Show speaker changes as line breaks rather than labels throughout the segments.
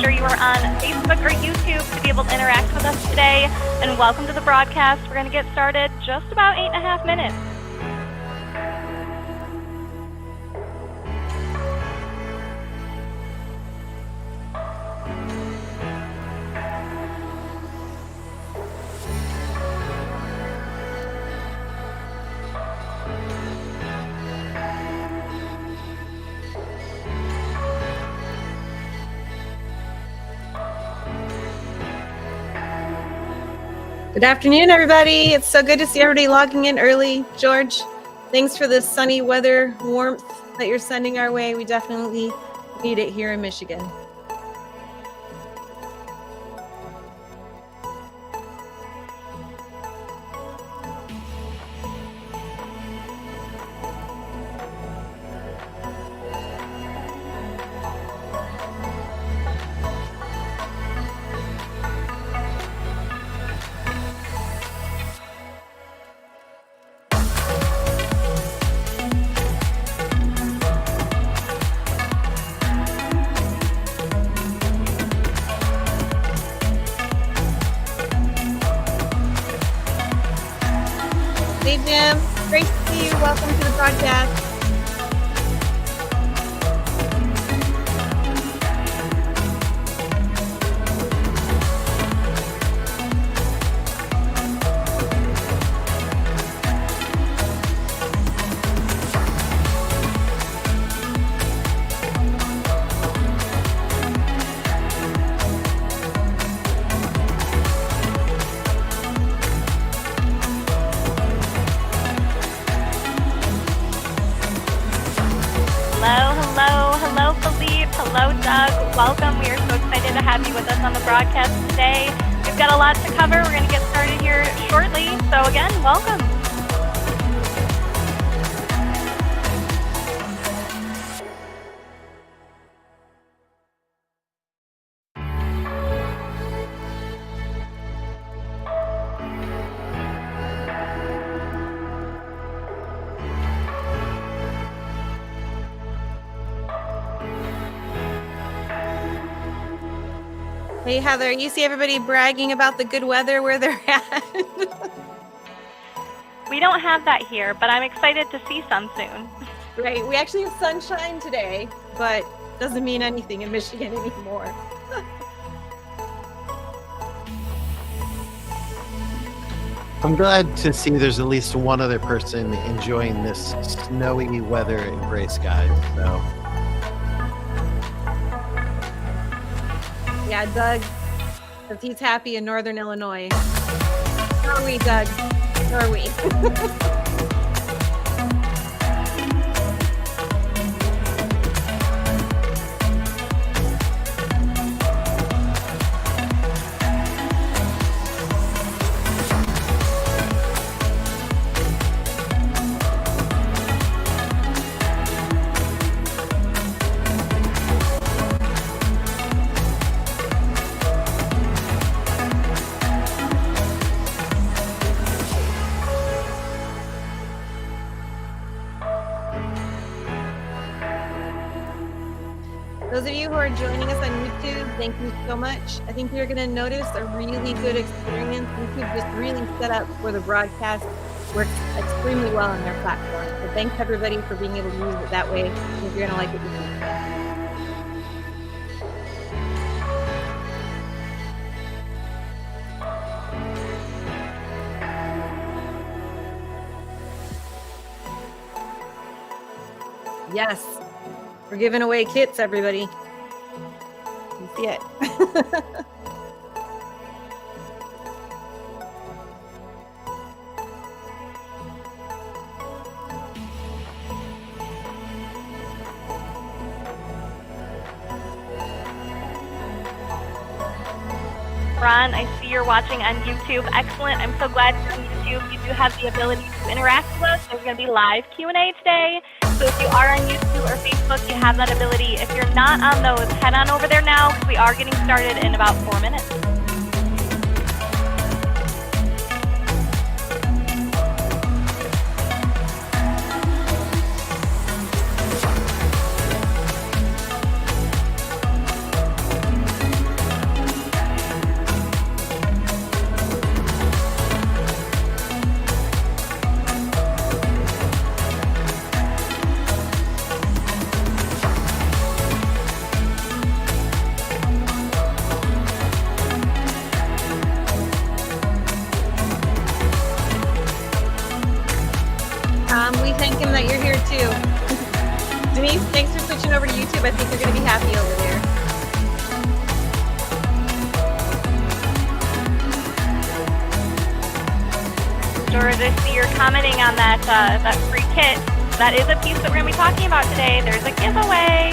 whether you are on Facebook or YouTube, to be able to interact with us today. And welcome to the broadcast. We're going to get started just about 8.5 minutes.
Good afternoon, everybody. It's so good to see everybody logging in early. George, thanks for the sunny weather warmth that you're sending our way. We definitely need it here in Michigan. Hey, Jim. Great to see you. Welcome to the broadcast.
Hello, Philippe. Hello, Doug. Welcome. We are so excited to have you with us on the broadcast today. We've got a lot to cover. We're going to get started here shortly. So again, welcome.
Hey, Heather, you see everybody bragging about the good weather where they're at?
We don't have that here, but I'm excited to see some soon.
Right. We actually have sunshine today, but doesn't mean anything in Michigan anymore.
I'm glad to see there's at least one other person enjoying this snowy weather and gray skies. So.
Yeah, Doug, because he's happy in Northern Illinois. So are we, Doug? So are we. Those of you who are joining us on YouTube, thank you so much. I think you're going to notice a really good experience. YouTube just really set up for the broadcast. Works extremely well on their platform. So thanks everybody for being able to use it that way. I think you're going to like what you see. Yes. We're giving away kits, everybody. You see it.
Ron, I see you're watching on YouTube. Excellent. I'm so glad you're on YouTube. You do have the ability to interact with us. There's going to be live Q&A today. So if you are on YouTube or Facebook, you have that ability. If you're not on those, head on over there now, because we are getting started in about 4 minutes.
that you're here too. Denise, thanks for switching over to YouTube. I think you're going to be happy over there.
George, I see you're commenting on that free kit. That is a piece that we're going to be talking about today. There's a giveaway.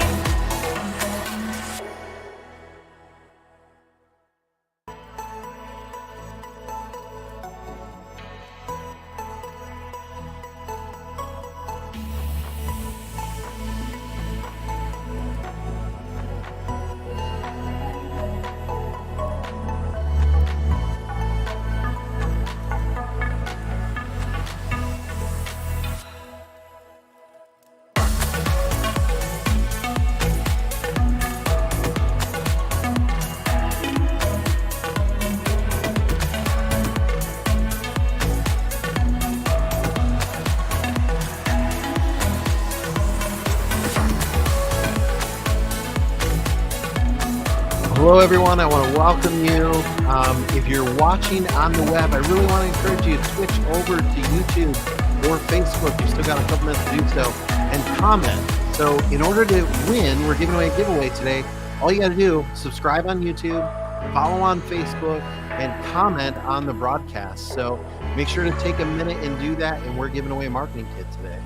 Hello, everyone. I want to welcome you. If you're watching on the web, I really want to encourage you to switch over to YouTube or Facebook. You still got a couple minutes to do so, and comment. So in order to win, we're giving away a giveaway today. All you got to do, subscribe on YouTube, follow on Facebook, and comment on the broadcast. So make sure to take a minute and do that, and we're giving away a marketing kit today.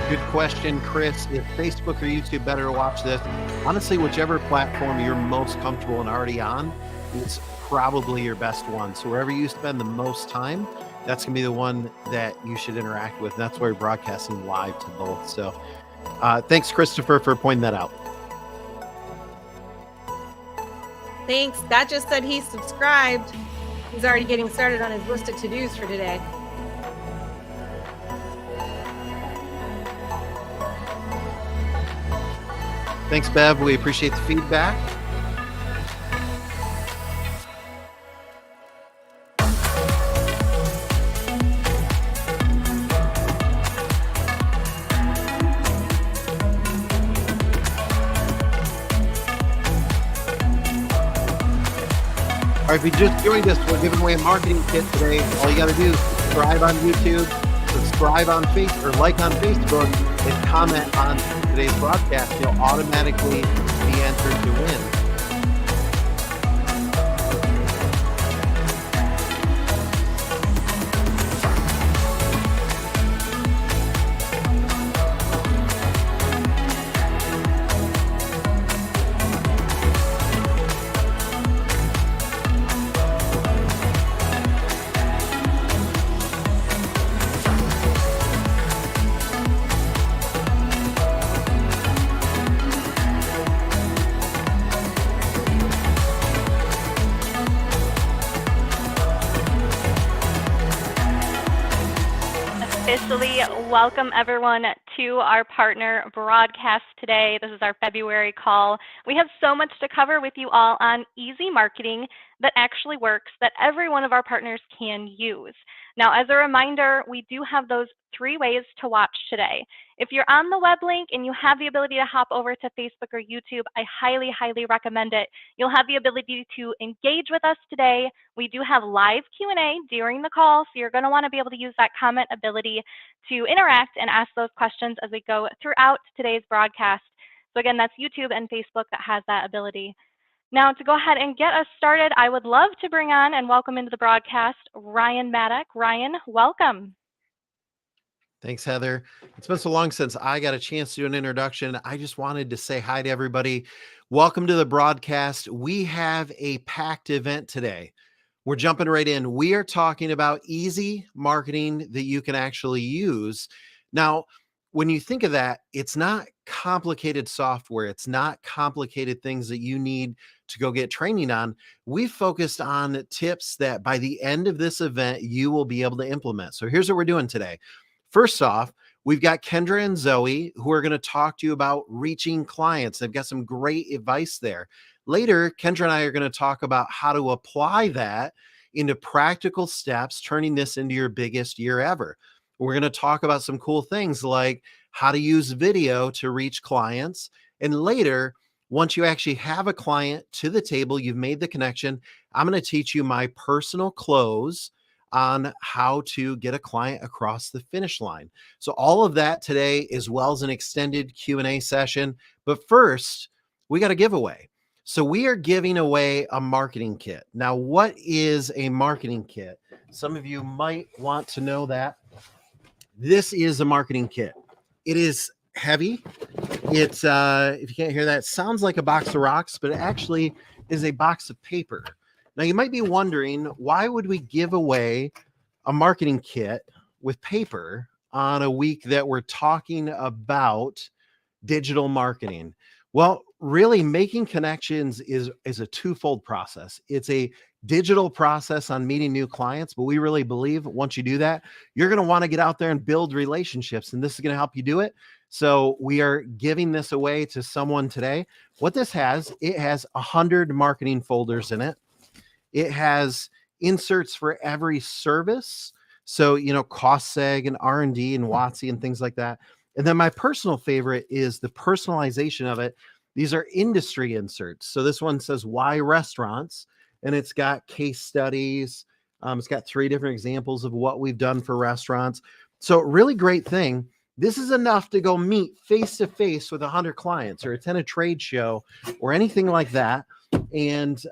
Good question, Chris. Is Facebook or YouTube better to watch this? Honestly, whichever platform you're most comfortable and already on is probably your best one. So wherever you spend the most time, that's going to be the one that you should interact with. And that's why we're broadcasting live to both. So thanks, Christopher, for pointing that out.
Thanks. Scott just said he's subscribed. He's already getting started on his list of to-dos for today.
Thanks, Bev. We appreciate the feedback. All right, if you just joined us, we're giving away a marketing kit today. All you got to do is subscribe on YouTube, subscribe on Facebook, or like on Facebook, and comment on today's broadcast. You'll automatically be entered to win.
Officially welcome everyone to our partner broadcast today. This is our February call. We have so much to cover with you all on easy marketing that actually works, that every one of our partners can use. Now, as a reminder, we do have those 3 ways to watch today. If you're on the web link and you have the ability to hop over to Facebook or YouTube, I highly, highly recommend it. You'll have the ability to engage with us today. We do have live Q&A during the call, so you're going to want to be able to use that comment ability to interact and ask those questions as we go throughout today's broadcast. So again, that's YouTube and Facebook that has that ability. Now, to go ahead and get us started, I would love to bring on and welcome into the broadcast Ryan Maddock. Ryan, welcome.
Thanks, Heather. It's been so long since I got a chance to do an introduction. I just wanted to say hi to everybody. Welcome to the broadcast. We have a packed event today. We're jumping right in. We are talking about easy marketing that you can actually use. Now, when you think of that, it's not complicated software. It's not complicated things that you need to go get training on. We focused on tips that by the end of this event, you will be able to implement. So here's what we're doing today. First off, we've got Kendra and Zoe who are going to talk to you about reaching clients. They've got some great advice there. Later, Kendra and I are going to talk about how to apply that into practical steps, turning this into your biggest year ever. We're going to talk about some cool things like how to use video to reach clients. And later, once you actually have a client to the table, you've made the connection, I'm going to teach you my personal close on how to get a client across the finish line. So all of that today, as well as an extended Q&A session. But first, we got a giveaway. So we are giving away a marketing kit. Now, what is a marketing kit? Some of you might want to know that. This is a marketing kit. It is heavy. It's, if you can't hear that, it sounds like a box of rocks, but it actually is a box of paper. Now, you might be wondering, why would we give away a marketing kit with paper on a week that we're talking about digital marketing? Well, really, making connections is a twofold process. It's a digital process on meeting new clients, but we really believe once you do that, you're going to want to get out there and build relationships, and this is going to help you do it. So we are giving this away to someone today. What this has, it has 100 marketing folders in it. It has inserts for every service. So, cost seg and R&D and WOTC and things like that. And then my personal favorite is the personalization of it. These are industry inserts. So this one says why restaurants, and it's got case studies. It's got 3 different examples of what we've done for restaurants. So really great thing. This is enough to go meet face-to-face with 100 clients or attend a trade show or anything like that. And,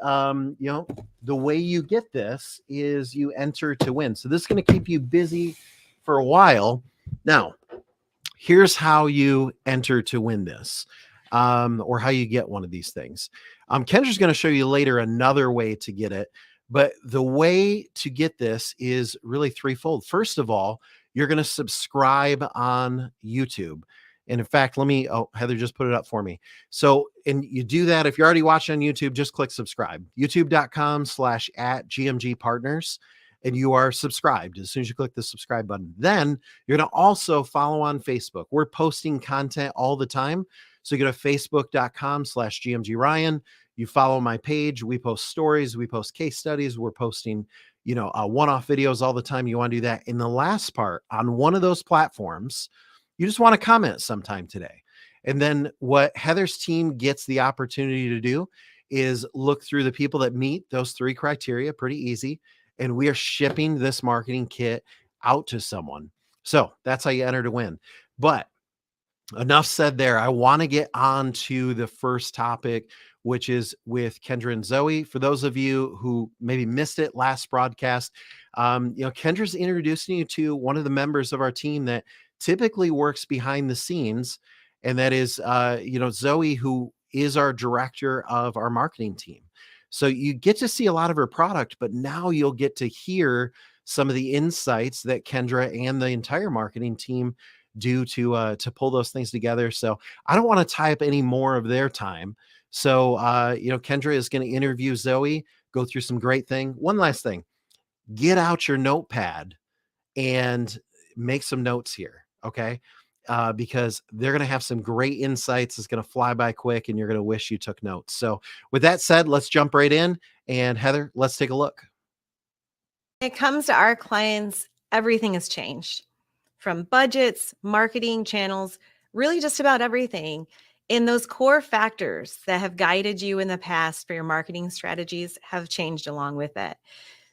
the way you get this is you enter to win. So this is going to keep you busy for a while. Now, here's how you enter to win this, or how you get one of these things. Kendra's going to show you later another way to get it, but the way to get this is really threefold. First of all, you're going to subscribe on YouTube. And in fact, Heather just put it up for me. So, and you do that. If you're already watching on YouTube, just click subscribe, youtube.com/@GMG Partners. And you are subscribed as soon as you click the subscribe button. Then you're going to also follow on Facebook. We're posting content all the time. So you go to facebook.com/GMGRyan. You follow my page. We post stories. We post case studies. We're posting, one-off videos all the time. You want to do that. In the last part, on one of those platforms, you just want to comment sometime today. And then what Heather's team gets the opportunity to do is look through the people that meet those 3 criteria, pretty easy. And we are shipping this marketing kit out to someone. So that's how you enter to win. But enough said there. I want to get on to the first topic, which is with Kendra and Zoe. For those of you who maybe missed it last broadcast, Kendra's introducing you to one of the members of our team that typically works behind the scenes. And that is, Zoe, who is our director of our marketing team. So you get to see a lot of her product, but now you'll get to hear some of the insights that Kendra and the entire marketing team do to pull those things together. So I don't want to tie up any more of their time. So, Kendra is going to interview Zoe, go through some great thing. One last thing, get out your notepad and make some notes here. Okay. Because they're going to have some great insights. It's going to fly by quick and you're going to wish you took notes. So with that said, let's jump right in. And Heather, let's take a look.
When it comes to our clients, everything has changed, from budgets, marketing channels, really just about everything. And those core factors that have guided you in the past for your marketing strategies have changed along with it.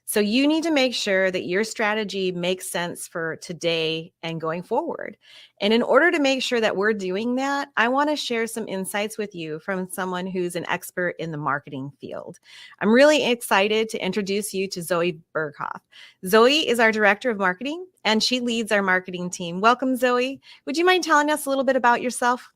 So you need to make sure that your strategy makes sense for today and going forward. And in order to make sure that we're doing that, I want to share some insights with you from someone who's an expert in the marketing field. I'm really excited to introduce you to Zoe Berghoff. Zoe is our director of marketing, and she leads our marketing team. Welcome, Zoe. Would you mind telling us a little bit about yourself?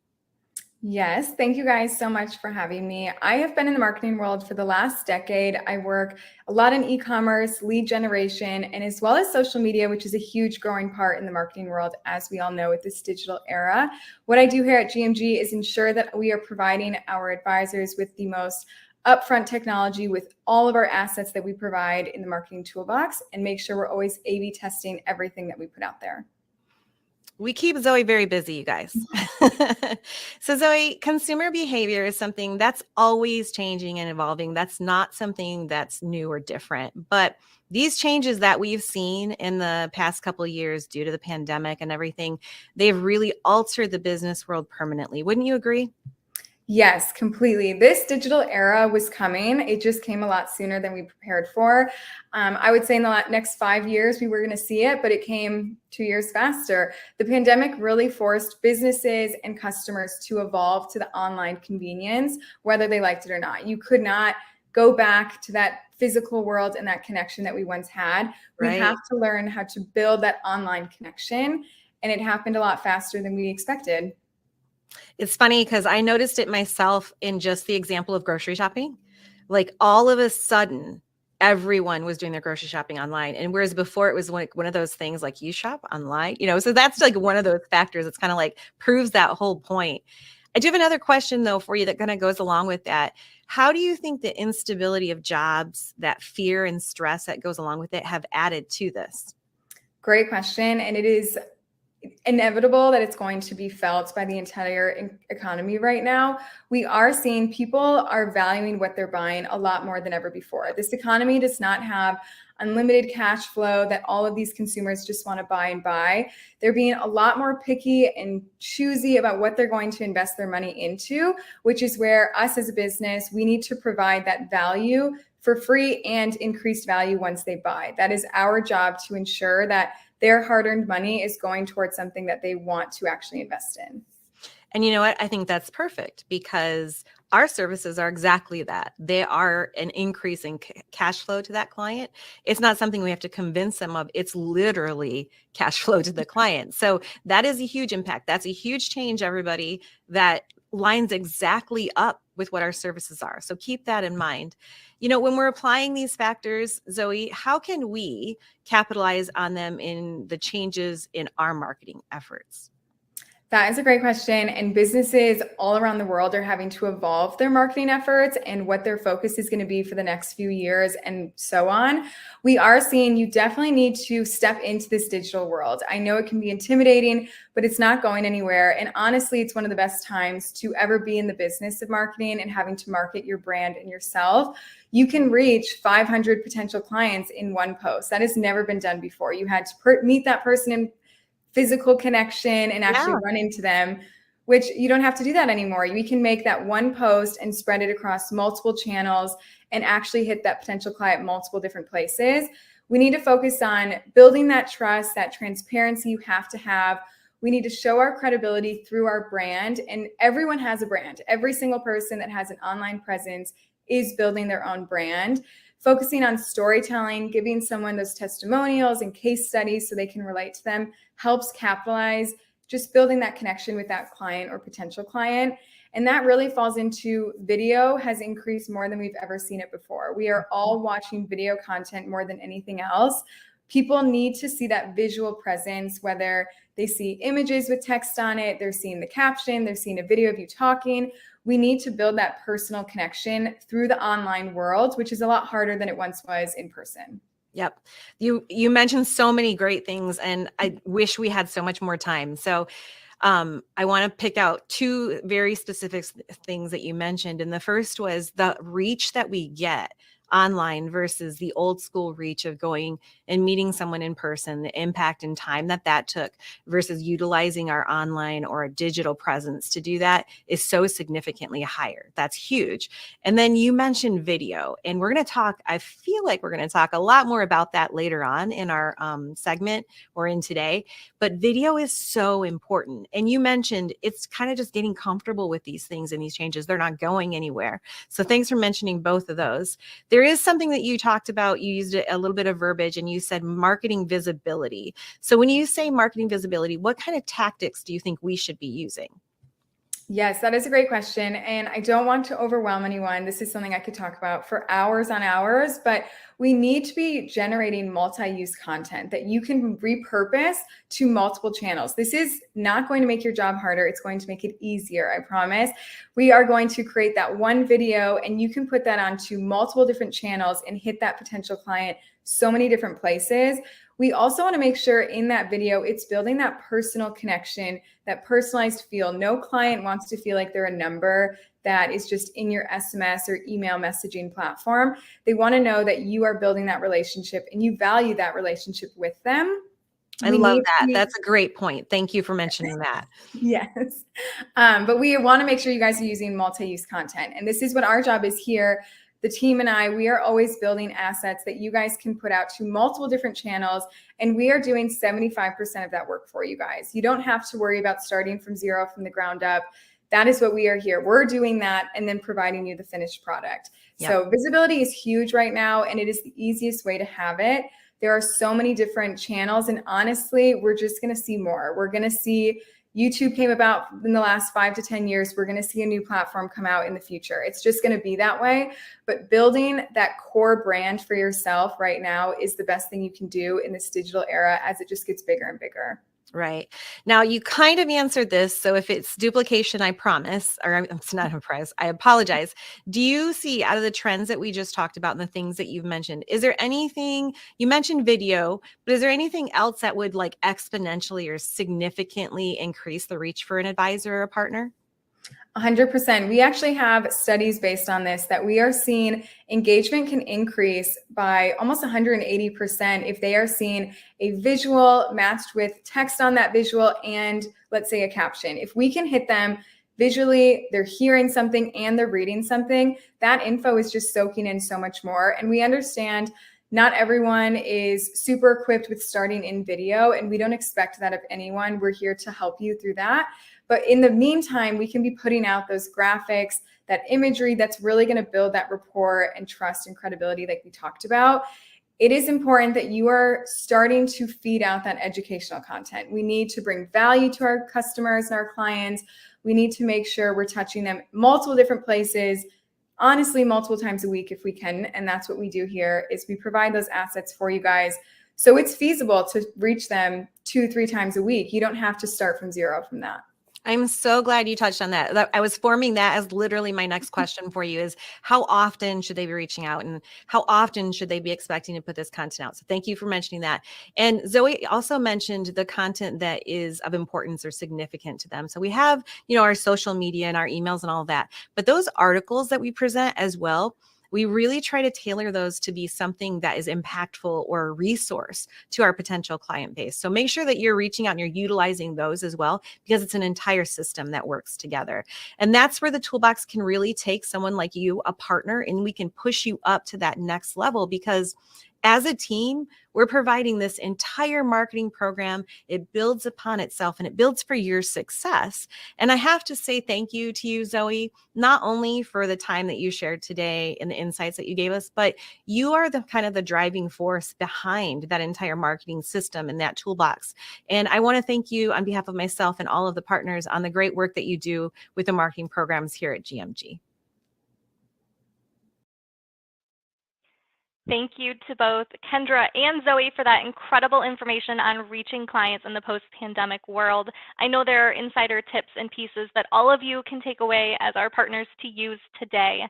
Yes, thank you guys so much for having me. I have been in the marketing world for the last decade. I work a lot in e-commerce, lead generation, and as well as social media, which is a huge growing part in the marketing world, as we all know with this digital era. What I do here at GMG is ensure that we are providing our advisors with the most upfront technology with all of our assets that we provide in the marketing toolbox, and make sure we're always A/B testing everything that we put out there.
We keep Zoe very busy, you guys. So Zoe, consumer behavior is something that's always changing and evolving. That's not something that's new or different. But these changes that we've seen in the past couple of years due to the pandemic and everything, they've really altered the business world permanently. Wouldn't you agree?
Yes, completely. This digital era was coming. It just came a lot sooner than we prepared for. I would say in the next 5 years, we were going to see it, but it came 2 years faster. The pandemic really forced businesses and customers to evolve to the online convenience, whether they liked it or not. You could not go back to that physical world and that connection that we once had. We
Right.
have to learn how to build that online connection, and it happened a lot faster than we expected.
It's funny because I noticed it myself in just the example of grocery shopping. Like all of a sudden, everyone was doing their grocery shopping online. And whereas before it was like one of those things like you shop online, so that's like one of those factors. It's kind of like proves that whole point. I do have another question though for you that kind of goes along with that. How do you think the instability of jobs, that fear and stress that goes along with it have added to this?
Great question. And it is inevitable that it's going to be felt by the entire economy right now. We are seeing people are valuing what they're buying a lot more than ever before. This economy does not have unlimited cash flow that all of these consumers just want to buy and buy. They're being a lot more picky and choosy about what they're going to invest their money into, which is where us as a business, we need to provide that value for free and increased value once they buy. That is our job to ensure that their hard-earned money is going towards something that they want to actually invest in.
And you know what? I think that's perfect because our services are exactly that. They are an increase in cash flow to that client. It's not something we have to convince them of. It's literally cash flow to the client. So that is a huge impact. That's a huge change, everybody, that lines exactly up with what our services are. So keep that in mind. When we're applying these factors, Zoe, how can we capitalize on them in the changes in our marketing efforts?
That is a great question. And businesses all around the world are having to evolve their marketing efforts and what their focus is going to be for the next few years and so on. We are seeing you definitely need to step into this digital world. I know it can be intimidating, but it's not going anywhere. And honestly, it's one of the best times to ever be in the business of marketing and having to market your brand and yourself. You can reach 500 potential clients in one post. That has never been done before. You had to meet that person in physical connection and actually run into them, which you don't have to do that anymore. We can make that one post and spread it across multiple channels and actually hit that potential client multiple different places. We need to focus on building that trust, that transparency you have to have. We need to show our credibility through our brand, and everyone has a brand. Every single person that has an online presence is building their own brand. Focusing on storytelling, giving someone those testimonials and case studies so they can relate to them helps capitalize just building that connection with that client or potential client. And that really falls into video has increased more than we've ever seen it before. We are all watching video content more than anything else. People need to see that visual presence, whether they see images with text on it, they're seeing the caption, they're seeing a video of you talking. We need to build that personal connection through the online world, which is a lot harder than it once was in person.
Yep. You mentioned so many great things, and I wish we had so much more time. So I want to pick out two very specific things that you mentioned. And the first was the reach that we get online versus the old school reach of going and meeting someone in person, the impact and time that took versus utilizing our online or a digital presence to do that is so significantly higher. That's huge. And then you mentioned video, and we're going to talk, I feel like we're going to talk a lot more about that later on in our segment or in today, but video is so important. And you mentioned it's kind of just getting comfortable with these things and these changes. They're not going anywhere. So thanks for mentioning both of those. There is something that you talked about. You used a little bit of verbiage and you said marketing visibility. So when you say marketing visibility, what kind of tactics do you think we should be using?
Yes, that is a great question. And I don't want to overwhelm anyone. This is something I could talk about for hours on hours, but we need to be generating multi-use content that you can repurpose to multiple channels. This is not going to make your job harder. It's going to make it easier, I promise. We are going to create that one video and you can put that onto multiple different channels and hit that potential client so many different places. We also want to make sure in that video, it's building that personal connection, that personalized feel. No client wants to feel like they're a number that is just in your SMS or email messaging platform. They want to know that you are building that relationship and you value that relationship with them.
I love that. That's a great point. Thank you for mentioning that.
Yes. But we want to make sure you guys are using multi-use content. And this is what our job is here. The team and I, we are always building assets that you guys can put out to multiple different channels. And we are doing 75% of that work for you guys. You don't have to worry about starting from zero, from the ground up. That is what we are here. We're doing that and then providing you the finished product. Yep. So visibility is huge right now, and it is the easiest way to have it. There are so many different channels, and honestly, we're just going to see more. We're going to see YouTube came about in the last 5 to 10 years. We're going to see a new platform come out in the future. It's just going to be that way. But building that core brand for yourself right now is the best thing you can do in this digital era as it just gets bigger and bigger.
Right. Now, you kind of answered this. So if it's duplication, I promise, or it's not a prize, I apologize. Do you see, out of the trends that we just talked about and the things that you've mentioned, is there anything, you mentioned video, but is there anything else that would like exponentially or significantly increase the reach for an advisor or a partner?
100%. We actually have studies based on this that we are seeing engagement can increase by almost 180% if they are seeing a visual matched with text on that visual and, let's say, a caption. If we can hit them visually, they're hearing something and they're reading something, that info is just soaking in so much more. And we understand not everyone is super equipped with starting in video, and we don't expect that of anyone. We're here to help you through that. But in the meantime, we can be putting out those graphics, that imagery that's really going to build that rapport and trust and credibility like we talked about. It is important that you are starting to feed out that educational content. We need to bring value to our customers and our clients. We need to make sure we're touching them multiple different places, honestly, multiple times a week if we can. And that's what we do here is we provide those assets for you guys. So it's feasible to reach them 2-3 times a week. You don't have to start from zero from that.
I'm so glad you touched on that. I was forming that as literally my next question for you is how often should they be reaching out and how often should they be expecting to put this content out? So thank you for mentioning that. And Zoe also mentioned the content that is of importance or significant to them. So we have, our social media and our emails and all of that, but those articles that we present as well, we really try to tailor those to be something that is impactful or a resource to our potential client base. So make sure that you're reaching out and you're utilizing those as well, because it's an entire system that works together. And that's where the toolbox can really take someone like you, a partner, and we can push you up to that next level, because as a team, we're providing this entire marketing program. It builds upon itself and it builds for your success. And I have to say thank you to you, Zoe, not only for the time that you shared today and the insights that you gave us, but you are the kind of the driving force behind that entire marketing system and that toolbox. And I want to thank you on behalf of myself and all of the partners on the great work that you do with the marketing programs here at GMG.
Thank you to both Kendra and Zoe for that incredible information on reaching clients in the post-pandemic world. I know there are insider tips and pieces that all of you can take away as our partners to use today.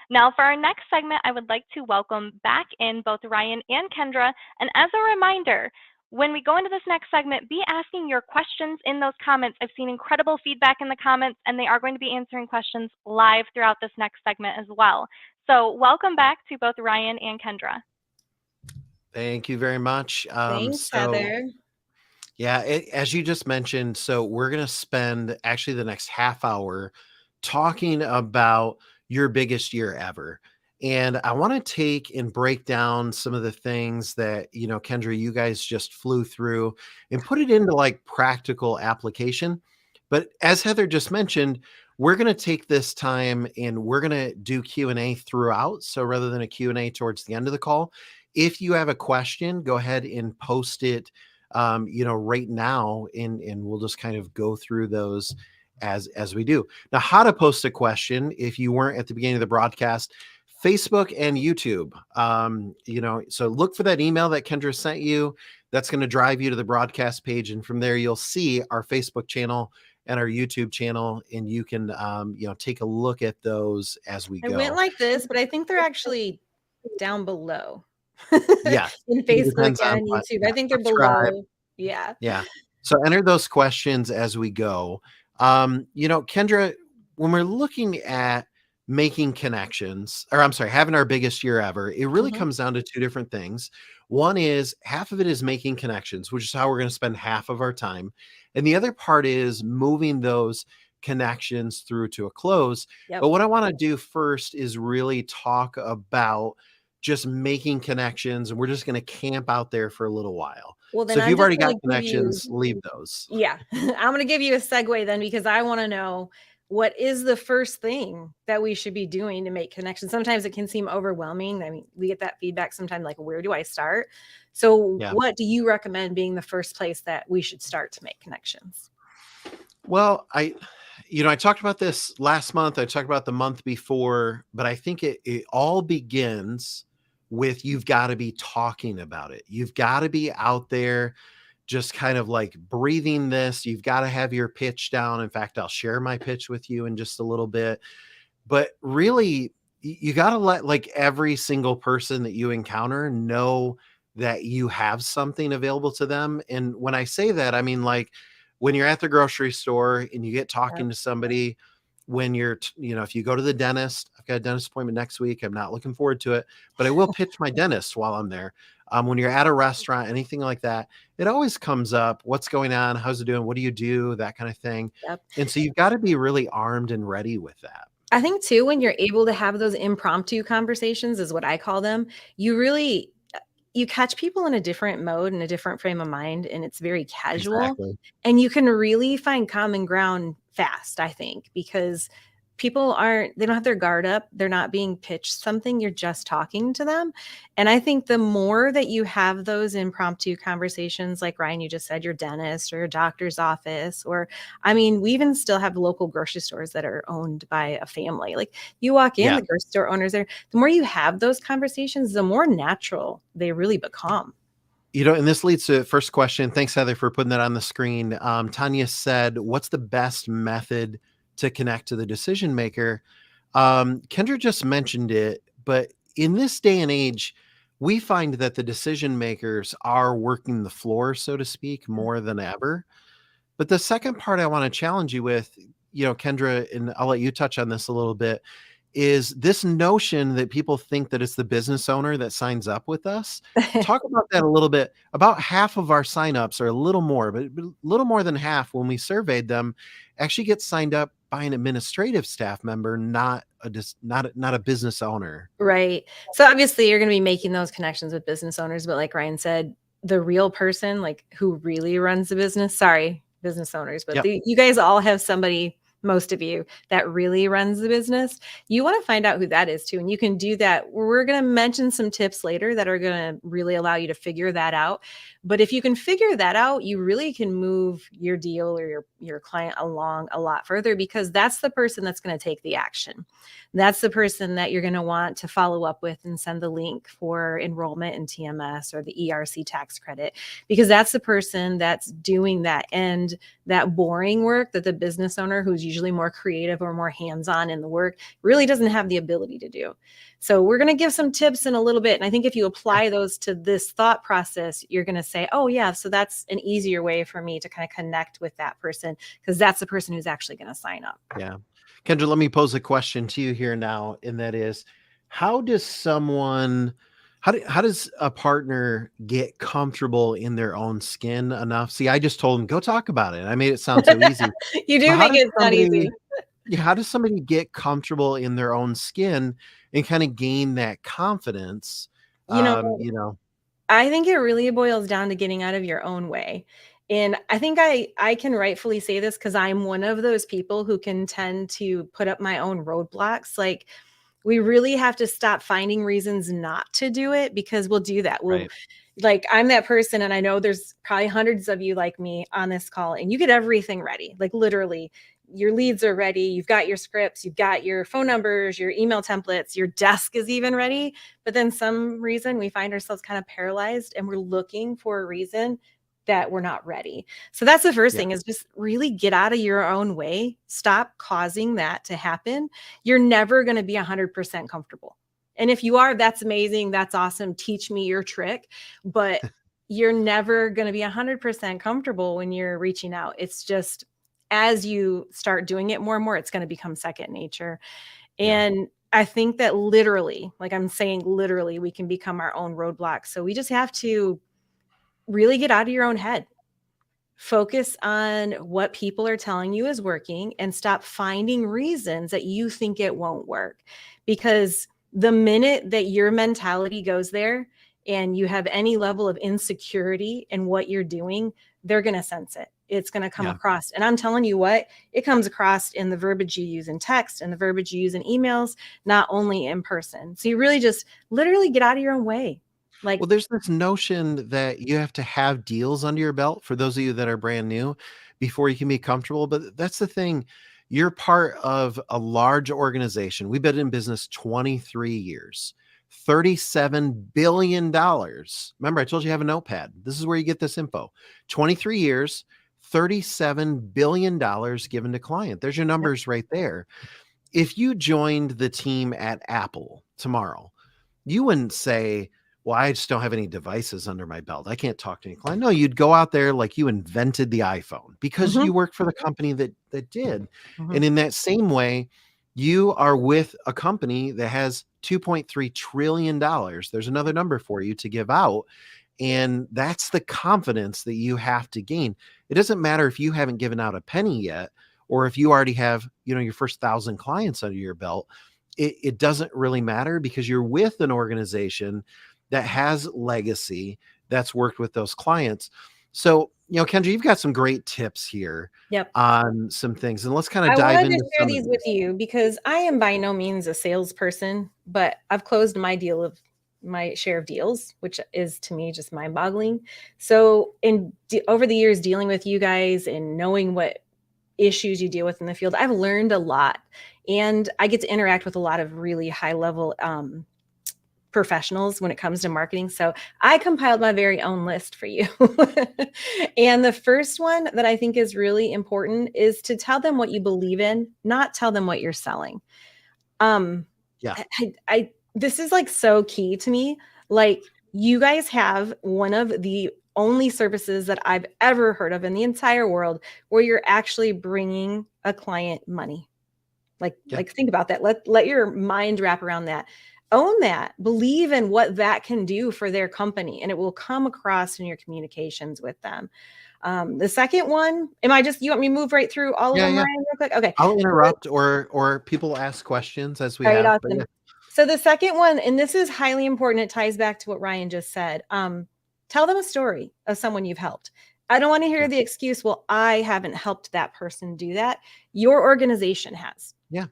Now, for our next segment, I would like to welcome back in both Ryan and Kendra. And as a reminder, when we go into this next segment, be asking your questions in those comments. I've seen incredible feedback in the comments, and they are going to be answering questions live throughout this next segment as well. So welcome back to both Ryan and Kendra.
Thank you very much.
Thanks, Heather.
Yeah, as you just mentioned, so we're going to spend actually the next half hour talking about your biggest year ever. And I want to take and break down some of the things that, Kendra, you guys just flew through and put it into like practical application. But as Heather just mentioned, we're going to take this time and we're going to do Q&A throughout. So rather than a Q&A towards the end of the call, if you have a question, go ahead and post it, right now, and we'll just kind of go through those as we do. Now, how to post a question if you weren't at the beginning of the broadcast, Facebook and YouTube. So look for that email that Kendra sent you. That's going to drive you to the broadcast page. And from there, you'll see our Facebook channel and our YouTube channel, and you can, take a look at those as we go.
I went like this, but I think they're actually down below.
Yes.
in
It
Facebook
depends on
and
what,
YouTube.
yeah,
I think they're
subscribe.
below. Yeah.
Yeah. So enter those questions as we go. Kendra, when we're looking at making connections, or I'm sorry, having our biggest year ever, it really
Mhm.
comes down to two different things. One is half of it is making connections, which is how we're going to spend half of our time. And the other part is moving those connections through to a close.
Yep.
But what I want to do first is really talk about just making connections. And we're just going to camp out there for a little while.
Well,
So
then
if
I'm
you've
just
already got
going to give you,
connections, leave those.
yeah, I'm going to give you a segue then because I want to know what is the first thing that we should be doing to make connections. Sometimes it can seem overwhelming. I mean, we get that feedback sometimes like, where do I start? So,
Yeah.
what do you recommend being the first place that we should start to make connections?
Well, I talked about this last month. I talked about the month before, but I think it all begins with you've got to be talking about it. You've got to be out there just kind of like breathing this. You've got to have your pitch down. In fact, I'll share my pitch with you in just a little bit. But really, you got to let like every single person that you encounter know that you have something available to them. And when I say that, I mean like when you're at the grocery store and you get talking to somebody, when if you go to the dentist, I've got a dentist appointment next week. I'm not looking forward to it, but I will pitch my dentist while I'm there. When you're at a restaurant, anything like that, it always comes up. What's going on? How's it doing? What do you do? That kind of thing.
Yep.
And so you've got to be really armed and ready with that.
I think too, when you're able to have those impromptu conversations, is what I call them, you catch people in a different mode and a different frame of mind, and it's very casual.
Exactly.
And you can really find common ground fast, I think, because people they don't have their guard up. They're not being pitched something. You're just talking to them. And I think the more that you have those impromptu conversations, like Ryan, you just said, your dentist or your doctor's office, or I mean, we even still have local grocery stores that are owned by a family. Like you walk in,
Yeah.
the grocery store owners there, the more you have those conversations, the more natural they really become.
And this leads to the first question. Thanks, Heather, for putting that on the screen. Tanya said, what's the best method to connect to the decision maker? Kendra just mentioned it, but in this day and age, we find that the decision makers are working the floor, so to speak, more than ever. But the second part I want to challenge you with, Kendra, and I'll let you touch on this a little bit, is this notion that people think that it's the business owner that signs up with us. Talk about that a little bit. About half of our signups, or a little more, but a little more than half when we surveyed them, actually get signed up by an administrative staff member, not a business owner.
Right. So obviously you're going to be making those connections with business owners, but like Ryan said, the real person, like who really runs the business, sorry, business owners, but
Yep.
you guys all have somebody, most of you, that really runs the business. You want to find out who that is too. And you can do that. We're going to mention some tips later that are going to really allow you to figure that out. But if you can figure that out, you really can move your deal or your client along a lot further, because that's the person that's going to take the action. That's the person that you're going to want to follow up with and send the link for enrollment in TMS or the ERC tax credit, because that's the person that's doing that that boring work that the business owner, who's usually more creative or more hands-on in the work, really doesn't have the ability to do. So we're going to give some tips in a little bit. And I think if you apply those to this thought process, you're going to say, oh yeah, so that's an easier way for me to kind of connect with that person, because that's the person who's actually going to sign up.
Yeah. Kendra, let me pose a question to you here now. And that is, how does a partner get comfortable in their own skin enough? See, I just told them, go talk about it. I made it sound so easy.
You do make it sound easy.
Yeah, how does somebody get comfortable in their own skin and kind of gain that confidence?
I think it really boils down to getting out of your own way. And I think I can rightfully say this because I'm one of those people who can tend to put up my own roadblocks. Like, we really have to stop finding reasons not to do it, because we'll do that.
Right.
Like, I'm that person, and I know there's probably hundreds of you like me on this call, and you get everything ready. Like, literally, your leads are ready. You've got your scripts, you've got your phone numbers, your email templates, your desk is even ready. But then some reason we find ourselves kind of paralyzed, and we're looking for a reason that we're not ready. So that's the first thing, is just really get out of your own way. Stop causing that to happen. You're never going to be 100% comfortable. And if you are, that's amazing. That's awesome. Teach me your trick. But you're never going to be 100% comfortable when you're reaching out. It's just as you start doing it more and more, it's going to become second nature. And I think that literally, like I'm saying, literally, we can become our own roadblock. So we just have to really get out of your own head. Focus on what people are telling you is working and stop finding reasons that you think it won't work. Because the minute that your mentality goes there and you have any level of insecurity in what you're doing, they're going to sense it. It's going to come across. And I'm telling you what, it comes across in the verbiage you use in text and the verbiage you use in emails, not only in person. So you really just literally get out of your own way. Like,
Well, there's this notion that you have to have deals under your belt for those of you that are brand new before you can be comfortable. But that's the thing. You're part of a large organization. We've been in business 23 years, $37 billion. Remember, I told you I have a notepad. This is where you get this info. 23 years, $37 billion given to client. There's your numbers right there. If you joined the team at Apple tomorrow, you wouldn't say, well, I just don't have any devices under my belt. I can't talk to any client. No, you'd go out there like you invented the iPhone because you worked for the company that did. And in that same way, you are with a company that has $2.3 trillion. There's another number for you to give out. And that's the confidence that you have to gain. It doesn't matter if you haven't given out a penny yet, or if you already have, your first 1,000 clients under your belt. It doesn't really matter because you're with an organization that has legacy, that's worked with those clients. So, Kendra, you've got some great tips here on some things, and let's kind of dive into.
I wanted to share these with you because I am by no means a salesperson, but I've closed my share of deals, which is to me just mind-boggling. So, over the years dealing with you guys and knowing what issues you deal with in the field, I've learned a lot, and I get to interact with a lot of really high-level professionals when it comes to marketing. So I compiled my very own list for you. And the first one that I think is really important is to tell them what you believe in, not tell them what you're selling. This is like so key to me. Like, you guys have one of the only services that I've ever heard of in the entire world where you're actually bringing a client money. Like think about that. Let your mind wrap around that. Own that, believe in what that can do for their company, and it will come across in your communications with them. The second one, you want me to move right through all of them, Ryan, real quick? Okay.
I'll interrupt or people ask questions as we have.
Awesome. So the second one, and this is highly important, it ties back to what Ryan just said. Tell them a story of someone you've helped. I don't want to hear the excuse, well, I haven't helped that person do that. Your organization has.
Yeah.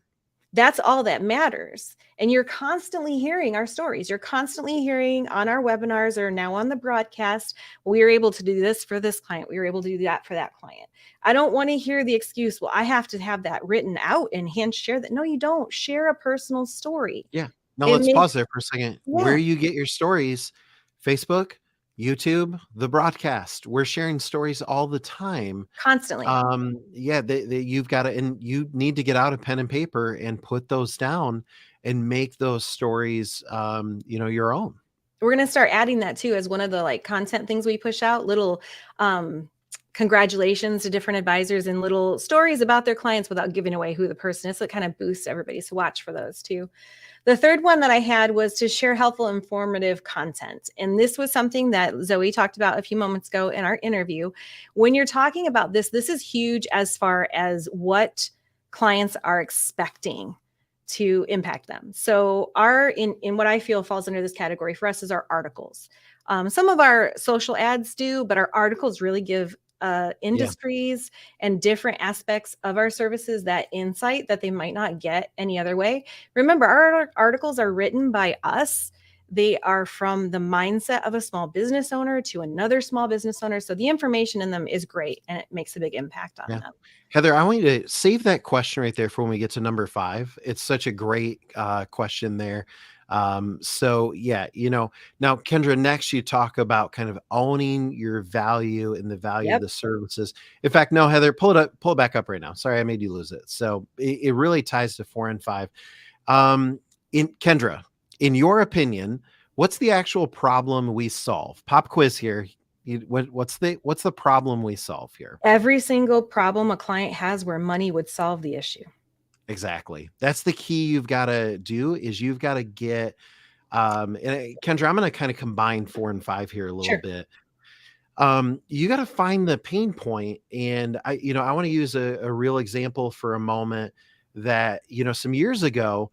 That's all that matters. And you're constantly hearing our stories. You're constantly hearing on our webinars or now on the broadcast, we were able to do this for this client. We were able to do that for that client. I don't want to hear the excuse, well, I have to have that written out and hand share that. No, you don't. Share a personal story.
Yeah. No, let's pause there for a second. Yeah. Where you get your stories, Facebook, YouTube, the broadcast. We're sharing stories all the time.
Constantly.
You've got to, and you need to get out a pen and paper and put those down and make those stories, your own.
We're going to start adding that too, as one of the content things we push out, little, congratulations to different advisors and little stories about their clients without giving away who the person is. So it kind of boosts everybody. So watch for those too. The third one that I had was to share helpful, informative content. And this was something that Zoe talked about a few moments ago in our interview. When you're talking about this is huge as far as what clients are expecting to impact them. So in what I feel falls under this category for us is our articles. Some of our social ads do, but our articles really give industries and different aspects of our services that insight that they might not get any other way. Remember, our articles are written by us. They are from the mindset of a small business owner to another small business owner. So the information in them is great and it makes a big impact on them.
Heather, I want you to save that question right there for when we get to number 5. It's such a great question there. Now Kendra, next you talk about kind of owning your value and the value of the services. In fact, no, Heather, pull it back up right now. Sorry, I made you lose it. So it really ties to 4 and 5. In Kendra, in your opinion, what's the actual problem we solve? Pop quiz here. What's the problem we solve here?
Every single problem a client has where money would solve the issue.
Exactly. That's the key you've got to do is you've got to get Kendra, I'm going to kind of combine 4 and 5 here a little
Sure.
bit. You got to find the pain point. And I want to use a real example for a moment that, some years ago,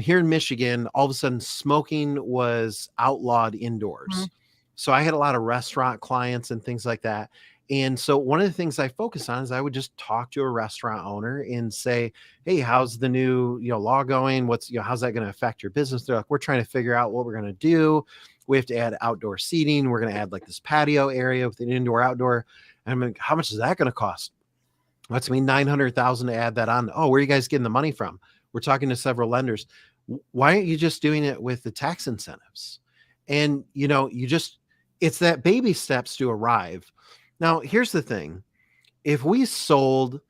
here in Michigan, all of a sudden smoking was outlawed indoors.
Mhm.
So I had a lot of restaurant clients and things like that. And so one of the things I focus on is I would just talk to a restaurant owner and say, hey, how's the new, law going? How's that going to affect your business? They're like, we're trying to figure out what we're going to do. We have to add outdoor seating. We're going to add like this patio area with an indoor outdoor. And I'm like, how much is that going to cost? That's me $900,000 to add that on. Oh, where are you guys getting the money from? We're talking to several lenders. Why aren't you just doing it with the tax incentives? And it's that baby steps to arrive. Now, here's the thing. If we sold,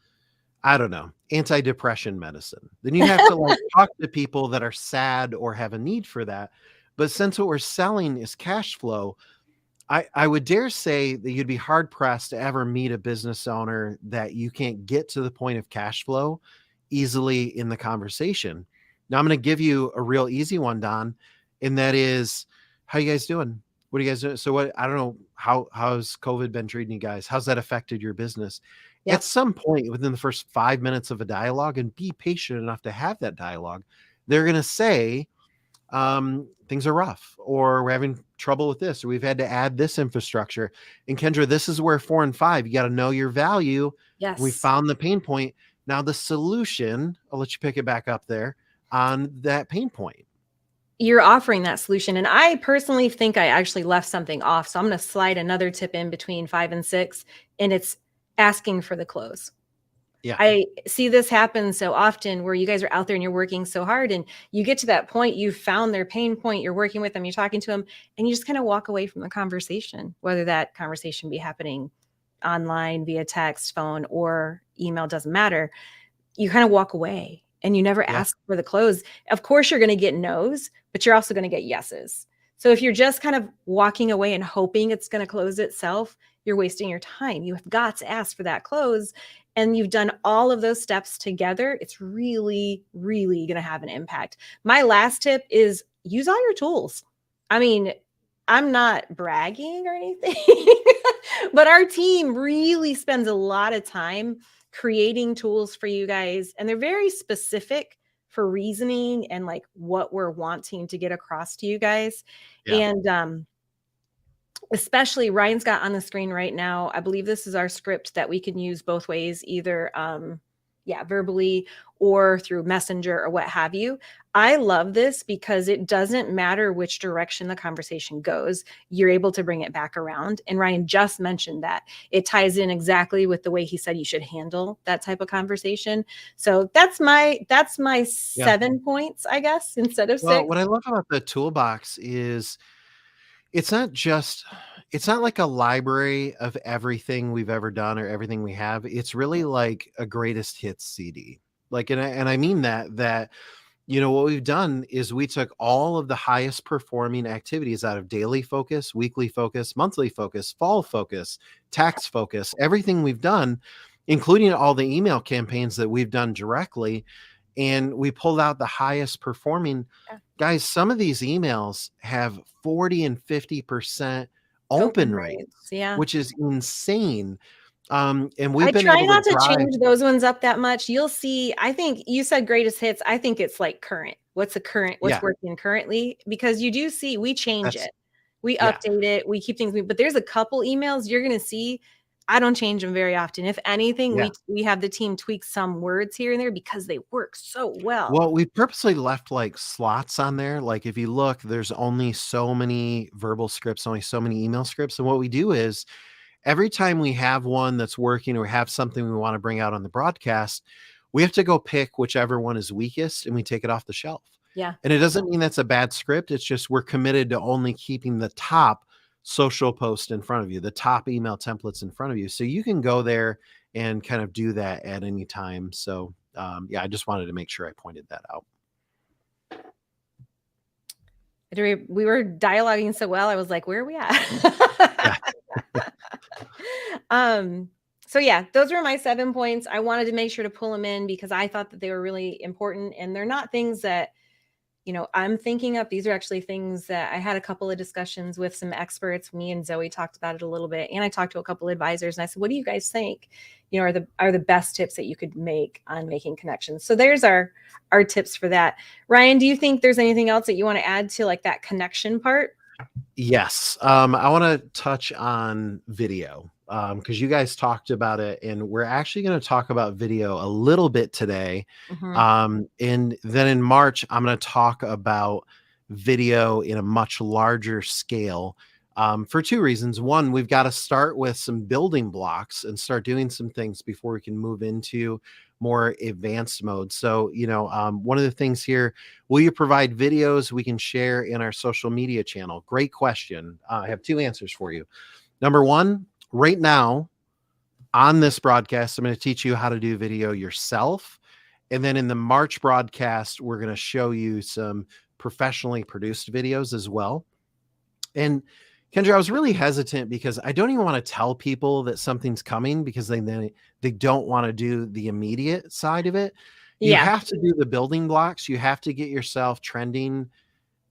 I don't know, antidepressant medicine, then you have to like talk to people that are sad or have a need for that. But since what we're selling is cash flow, I would dare say that you'd be hard pressed to ever meet a business owner that you can't get to the point of cash flow easily in the conversation. Now I'm going to give you a real easy one, Don, and that is, how you guys doing? What are you guys doing? So I don't know, how's COVID been treating you guys? How's that affected your business?
Yep.
At some point within the first 5 minutes of a dialogue, and be patient enough to have that dialogue, they're going to say, things are rough, or we're having trouble with this, or we've had to add this infrastructure. And Kendra, this is where 4 and 5, you got to know your value.
Yes.
We found the pain point. Now the solution, I'll let you pick it back up there on that pain point.
You're offering that solution. And I personally think I actually left something off. So I'm going to slide another tip in between 5 and 6, and it's asking for the close.
Yeah.
I see this happen so often where you guys are out there and you're working so hard and you get to that point, you've found their pain point, you're working with them, you're talking to them, and you just kind of walk away from the conversation, whether that conversation be happening online, via text, phone, or email, doesn't matter. You kind of walk away and you never ask for the close. Of course, you're going to get no's, but you're also going to get yeses. So if you're just kind of walking away and hoping it's going to close itself, you're wasting your time. You have got to ask for that close. And you've done all of those steps together, it's really, really going to have an impact. My last tip is use all your tools. I mean, I'm not bragging or anything, but our team really spends a lot of time creating tools for you guys. And they're very specific for reasoning and like what we're wanting to get across to you guys.
Yeah.
And especially Ryan's got on the screen right now, I believe this is our script that we can use both ways, either verbally or through Messenger or what have you. I love this because it doesn't matter which direction the conversation goes. You're able to bring it back around. And Ryan just mentioned that it ties in exactly with the way he said you should handle that type of conversation. So that's my 7 points, I guess, instead of 6.
Well, what I love about the toolbox is it's not like a library of everything we've ever done or everything we have. It's really like a greatest hits CD. Like, and I mean that, what we've done is we took all of the highest performing activities out of daily focus, weekly focus, monthly focus, fall focus, tax focus, everything we've done, including all the email campaigns that we've done directly. And we pulled out the highest performing. Guys, some of these emails have 40 and 50% open rates, which is insane. And we've been
try
able
not
to
change those ones up that much. You'll see, I think you said greatest hits. I think it's like current. What's working currently? Because you do see, we change it. We update it. We keep things, but there's a couple emails you're going to see. I don't change them very often. If anything, we have the team tweak some words here and there because they work so well.
Well, we purposely left like slots on there. Like if you look, there's only so many verbal scripts, only so many email scripts. And what we do is every time we have one that's working or have something we want to bring out on the broadcast, we have to go pick whichever one is weakest and we take it off the shelf.
Yeah.
And it doesn't mean that's a bad script. It's just we're committed to only keeping the top social post in front of you, the top email templates in front of you. So you can go there and kind of do that at any time. So I just wanted to make sure I pointed that out.
We were dialoguing so well. I was like, where are we
Yeah.
at? So yeah, those were my 7 points. I wanted to make sure to pull them in because I thought that they were really important, and they're not things that, I'm thinking up. These are actually things that I had a couple of discussions with some experts. Me and Zoe talked about it a little bit, and I talked to a couple of advisors, and I said, what do you guys think, are the best tips that you could make on making connections? So there's our tips for that. Ryan, do you think there's anything else that you want to add to like that connection part?
Yes. I want to touch on video because you guys talked about it, and we're actually going to talk about video a little bit today.
Mhm.
And then in March, I'm going to talk about video in a much larger scale for 2 reasons. One, we've got to start with some building blocks and start doing some things before we can move into more advanced mode. So, one of the things here, will you provide videos we can share in our social media channel? Great question. I have 2 answers for you. Number 1, right now on this broadcast, I'm going to teach you how to do video yourself. And then in the March broadcast, we're going to show you some professionally produced videos as well. And Kendra, I was really hesitant because I don't even want to tell people that something's coming because they don't want to do the immediate side of it. You
Yeah.
have to do the building blocks. You have to get yourself trending,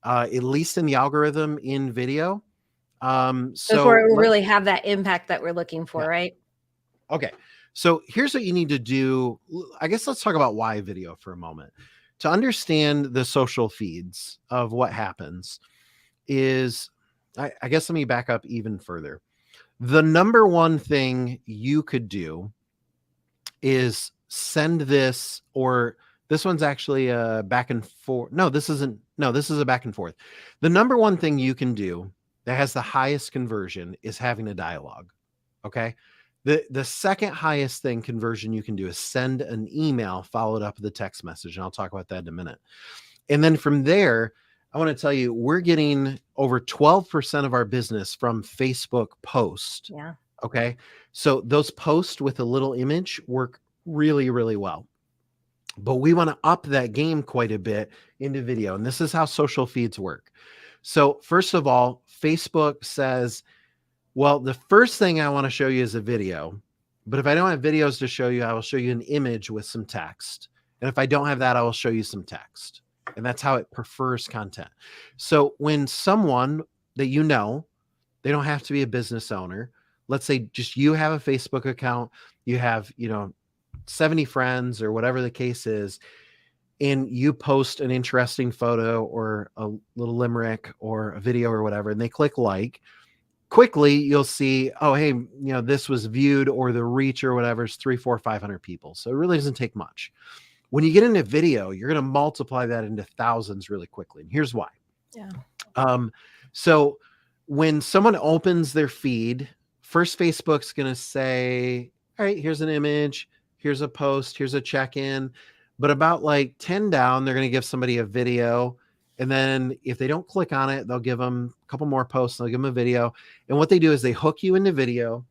at least in the algorithm in video.
Before it will really have that impact that we're looking for,
Yeah.
right?
Okay. So here's what you need to do. I guess let's talk about why video for a moment. To understand the social feeds of what happens is, I guess let me back up even further. The number one thing you could do is send this, or this one's actually a back and forth. No, this isn't. No, this is a back and forth. The number one thing you can do that has the highest conversion is having a dialogue. Okay. The second highest thing conversion you can do is send an email followed up with a text message. And I'll talk about that in a minute. And then from there, I want to tell you, we're getting over 12% of our business from Facebook post.
Yeah.
Okay. So those posts with a little image work really, really well. But we want to up that game quite a bit into video. And this is how social feeds work. So first of all, Facebook says, well, the first thing I want to show you is a video. But if I don't have videos to show you, I will show you an image with some text. And if I don't have that, I will show you some text. And that's how it prefers content. So when someone that they don't have to be a business owner. Let's say just you have a Facebook account, you have, 70 friends or whatever the case is, and you post an interesting photo or a little limerick or a video or whatever, and they click like. Quickly, you'll see, oh, hey, this was viewed, or the reach or whatever is 300, 400, 500 people. So it really doesn't take much. When you get into video, you're going to multiply that into thousands really quickly. And here's why.
Yeah.
So when someone opens their feed, first Facebook's going to say, all right, here's an image, here's a post, here's a check-in. But about like 10 down, they're going to give somebody a video. And then if they don't click on it, they'll give them a couple more posts. They'll give them a video. And what they do is they hook you into video.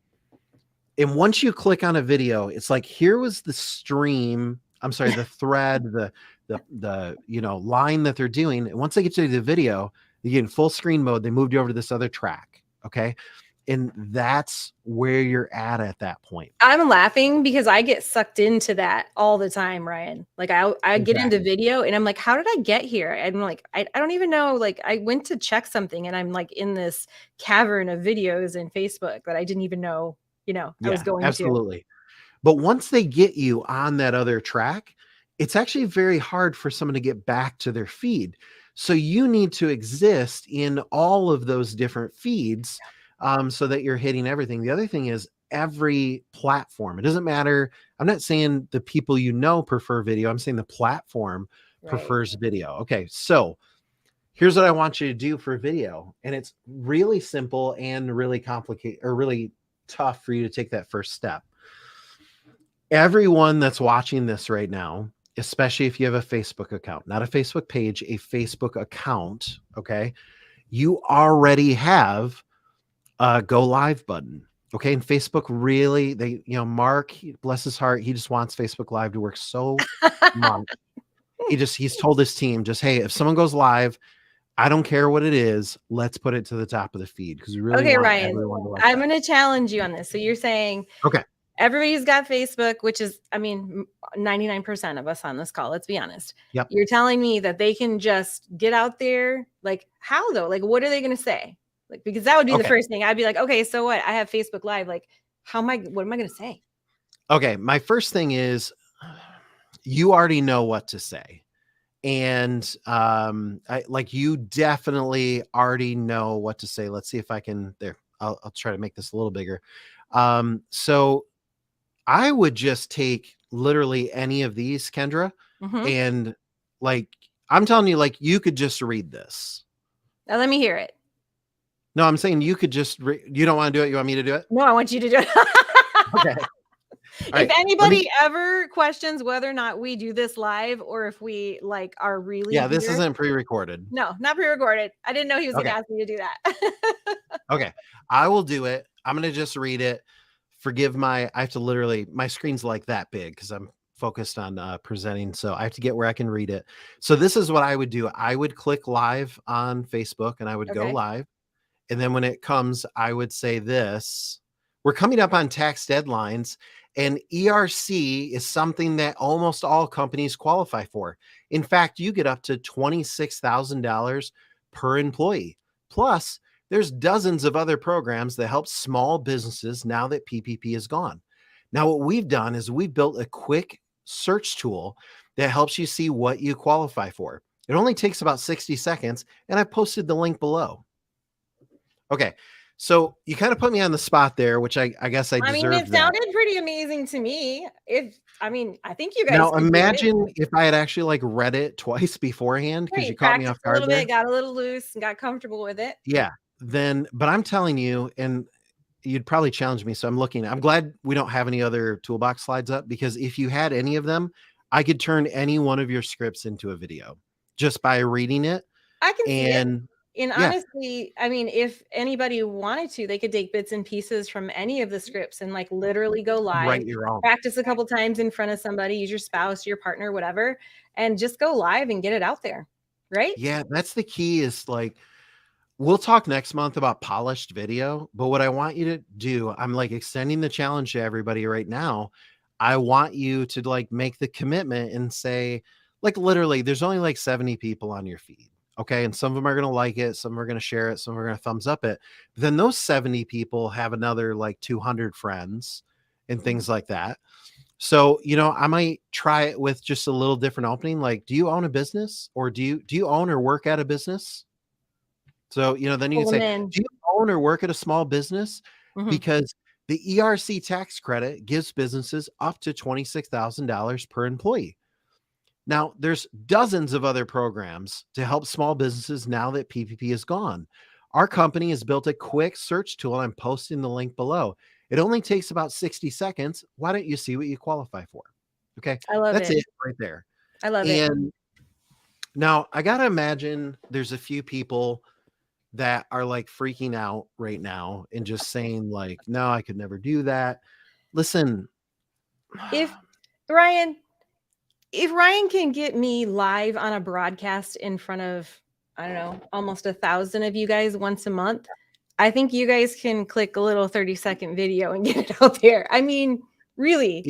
And once you click on a video, it's like, here was the stream. I'm sorry, the thread, the line that they're doing. And once they get to the video, you get in full screen mode. They moved you over to this other track. Okay. And that's where you're at that point.
I'm laughing because I get sucked into that all the time, Ryan. Like I get into video and I'm like, how did I get here? I'm like, I don't even know. Like I went to check something and I'm like in this cavern of videos in Facebook that I didn't even know, I was going
absolutely. But once they get you on that other track, it's actually very hard for someone to get back to their feed. So you need to exist in all of those different feeds. So that you're hitting everything. The other thing is every platform. It doesn't matter. I'm not saying the people prefer video. I'm saying the platform prefers video. Okay, so here's what I want you to do for video. And it's really simple and really complicated, or really tough for you to take that first step. Everyone that's watching this right now, especially if you have a Facebook account, not a Facebook page, a Facebook account, okay, you already have go live button. Okay. And Facebook really, Mark, bless his heart, he just wants Facebook Live to work so much. He's told his team just, hey, if someone goes live, I don't care what it is. Let's put it to the top of the feed because we really
Okay,
want
Ryan,
everyone to like
I'm
that.
going to challenge you on this. So you're saying,
Okay.
everybody's got Facebook, which is, I mean, 99% of us on this call, let's be honest.
Yep.
You're telling me that they can just get out there. Like, how though? Like, what are they going to say? Like, because that would be the
Okay.
first thing. I'd be like, okay, so what? I have Facebook Live. Like, what am I going to say?
Okay. My first thing you already know what to say. And you definitely already know what to say. Let's see if I can there. I'll try to make this a little bigger. So I would just take literally any of these, Kendra,
Mhm.
and like I'm telling you, like you could just read this.
Now let me hear it.
No, I'm saying you could just you don't want to do it. You want me to do it?
No, I want you to do it.
Okay. All right,
If anybody ever questions whether or not we do this live or if we like are really
this
here,
isn't pre-recorded.
no, not pre-recorded. I didn't know he was
Okay.
gonna ask me to do that.
Okay, I will do it. I'm gonna just read it. Forgive I have to literally, my screen's like that big because I'm focused on presenting. So I have to get where I can read it. So this is what I would do. I would click live on Facebook and I would go
Okay.
live. And then when it comes, I would say this. We're coming up on tax deadlines, and ERC is something that almost all companies qualify for. In fact, you get up to $26,000 per employee. Plus, there's dozens of other programs that help small businesses now that PPP is gone. Now, what we've done is we've built a quick search tool that helps you see what you qualify for. It only takes about 60 seconds, and I posted the link below. Okay, so you kind of put me on the spot there, which I guess I deserve.
It sounded pretty amazing to me. I think you guys
Now
can do it.
imagine if I had actually like read it twice beforehand because you caught me off guard
a little
there.
bit, got a little loose and got comfortable with it.
Yeah, but I'm telling you, and you'd probably challenge me. So I'm glad we don't have any other toolbox slides up, because if you had any of them, I could turn any one of your scripts into a video just by reading it.
I can see it. And
yeah.
honestly, I mean, if anybody wanted to, they could take bits and pieces from any of the scripts and like literally go live,
write your own,
practice a couple times in front of somebody, use your spouse, your partner, whatever, and just go live and get it out there. Right?
Yeah, that's the key. Is like, we'll talk next month about polished video, but what I want you to do, I'm like extending the challenge to everybody right now. I want you to like make the commitment and say, like, literally, there's only like 70 people on your feed. Okay. And some of them are going to like it. Some are going to share it. Some are going to thumbs up it. But then those 70 people have another like 200 friends and things like that. So, I might try it with just a little different opening. Like, do you own a business, or do you own or work at a business? So, then you can say, do you own or work at a small business? Mm-hmm. Because the ERC tax credit gives businesses up to $26,000 per employee. Now, there's dozens of other programs to help small businesses now that PPP is gone. Our company has built a quick search tool. I'm posting the link below. It only takes about 60 seconds. Why don't you see what you qualify for? Okay.
I love
That's it right there.
I love it.
And now I got to imagine there's a few people that are like freaking out right now and just saying like, no, I could never do that. Listen,
if Ryan can get me live on a broadcast in front of, I don't know, almost 1,000 of you guys once a month, I think you guys can click a little 30-second video and get it out there. I mean, really.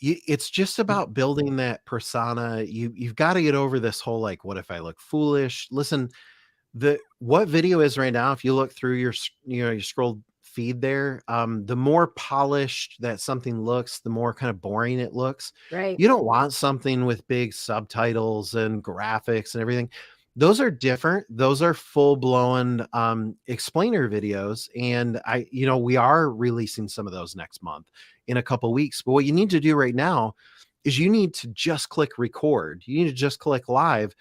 It's just about building that persona. You've got to get over this whole, like, what if I look foolish? Listen, what video is right now, if you look through your scroll feed there, the more polished that something looks, the more kind of boring it looks.
Right.
You don't want something with big subtitles and graphics and everything. Those are different. Those are full-blown explainer videos. And we are releasing some of those next month in a couple weeks. But what you need to do right now is you need to just click record. You need to just click live.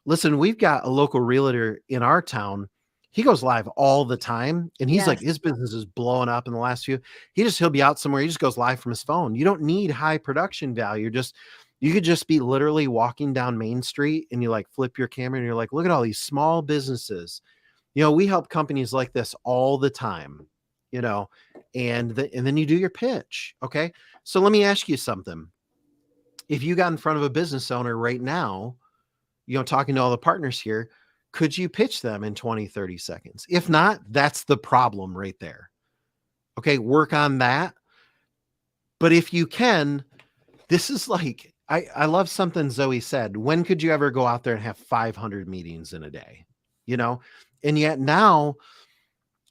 Listen, we've got a local realtor in our town. He goes live all the time, and he's like, his business is blowing up in the last few. He'll be out somewhere. He just goes live from his phone. You don't need high production value. You could just be literally walking down Main Street and you like flip your camera and you're like, look at all these small businesses. We help companies like this all the time, and then you do your pitch. Okay. So let me ask you something. If you got in front of a business owner right now, talking to all the partners here, could you pitch them in 20, 30 seconds? If not, that's the problem right there. Okay, work on that. But if you can, this is like, I love something Zoe said. When could you ever go out there and have 500 meetings in a day? You know, and yet now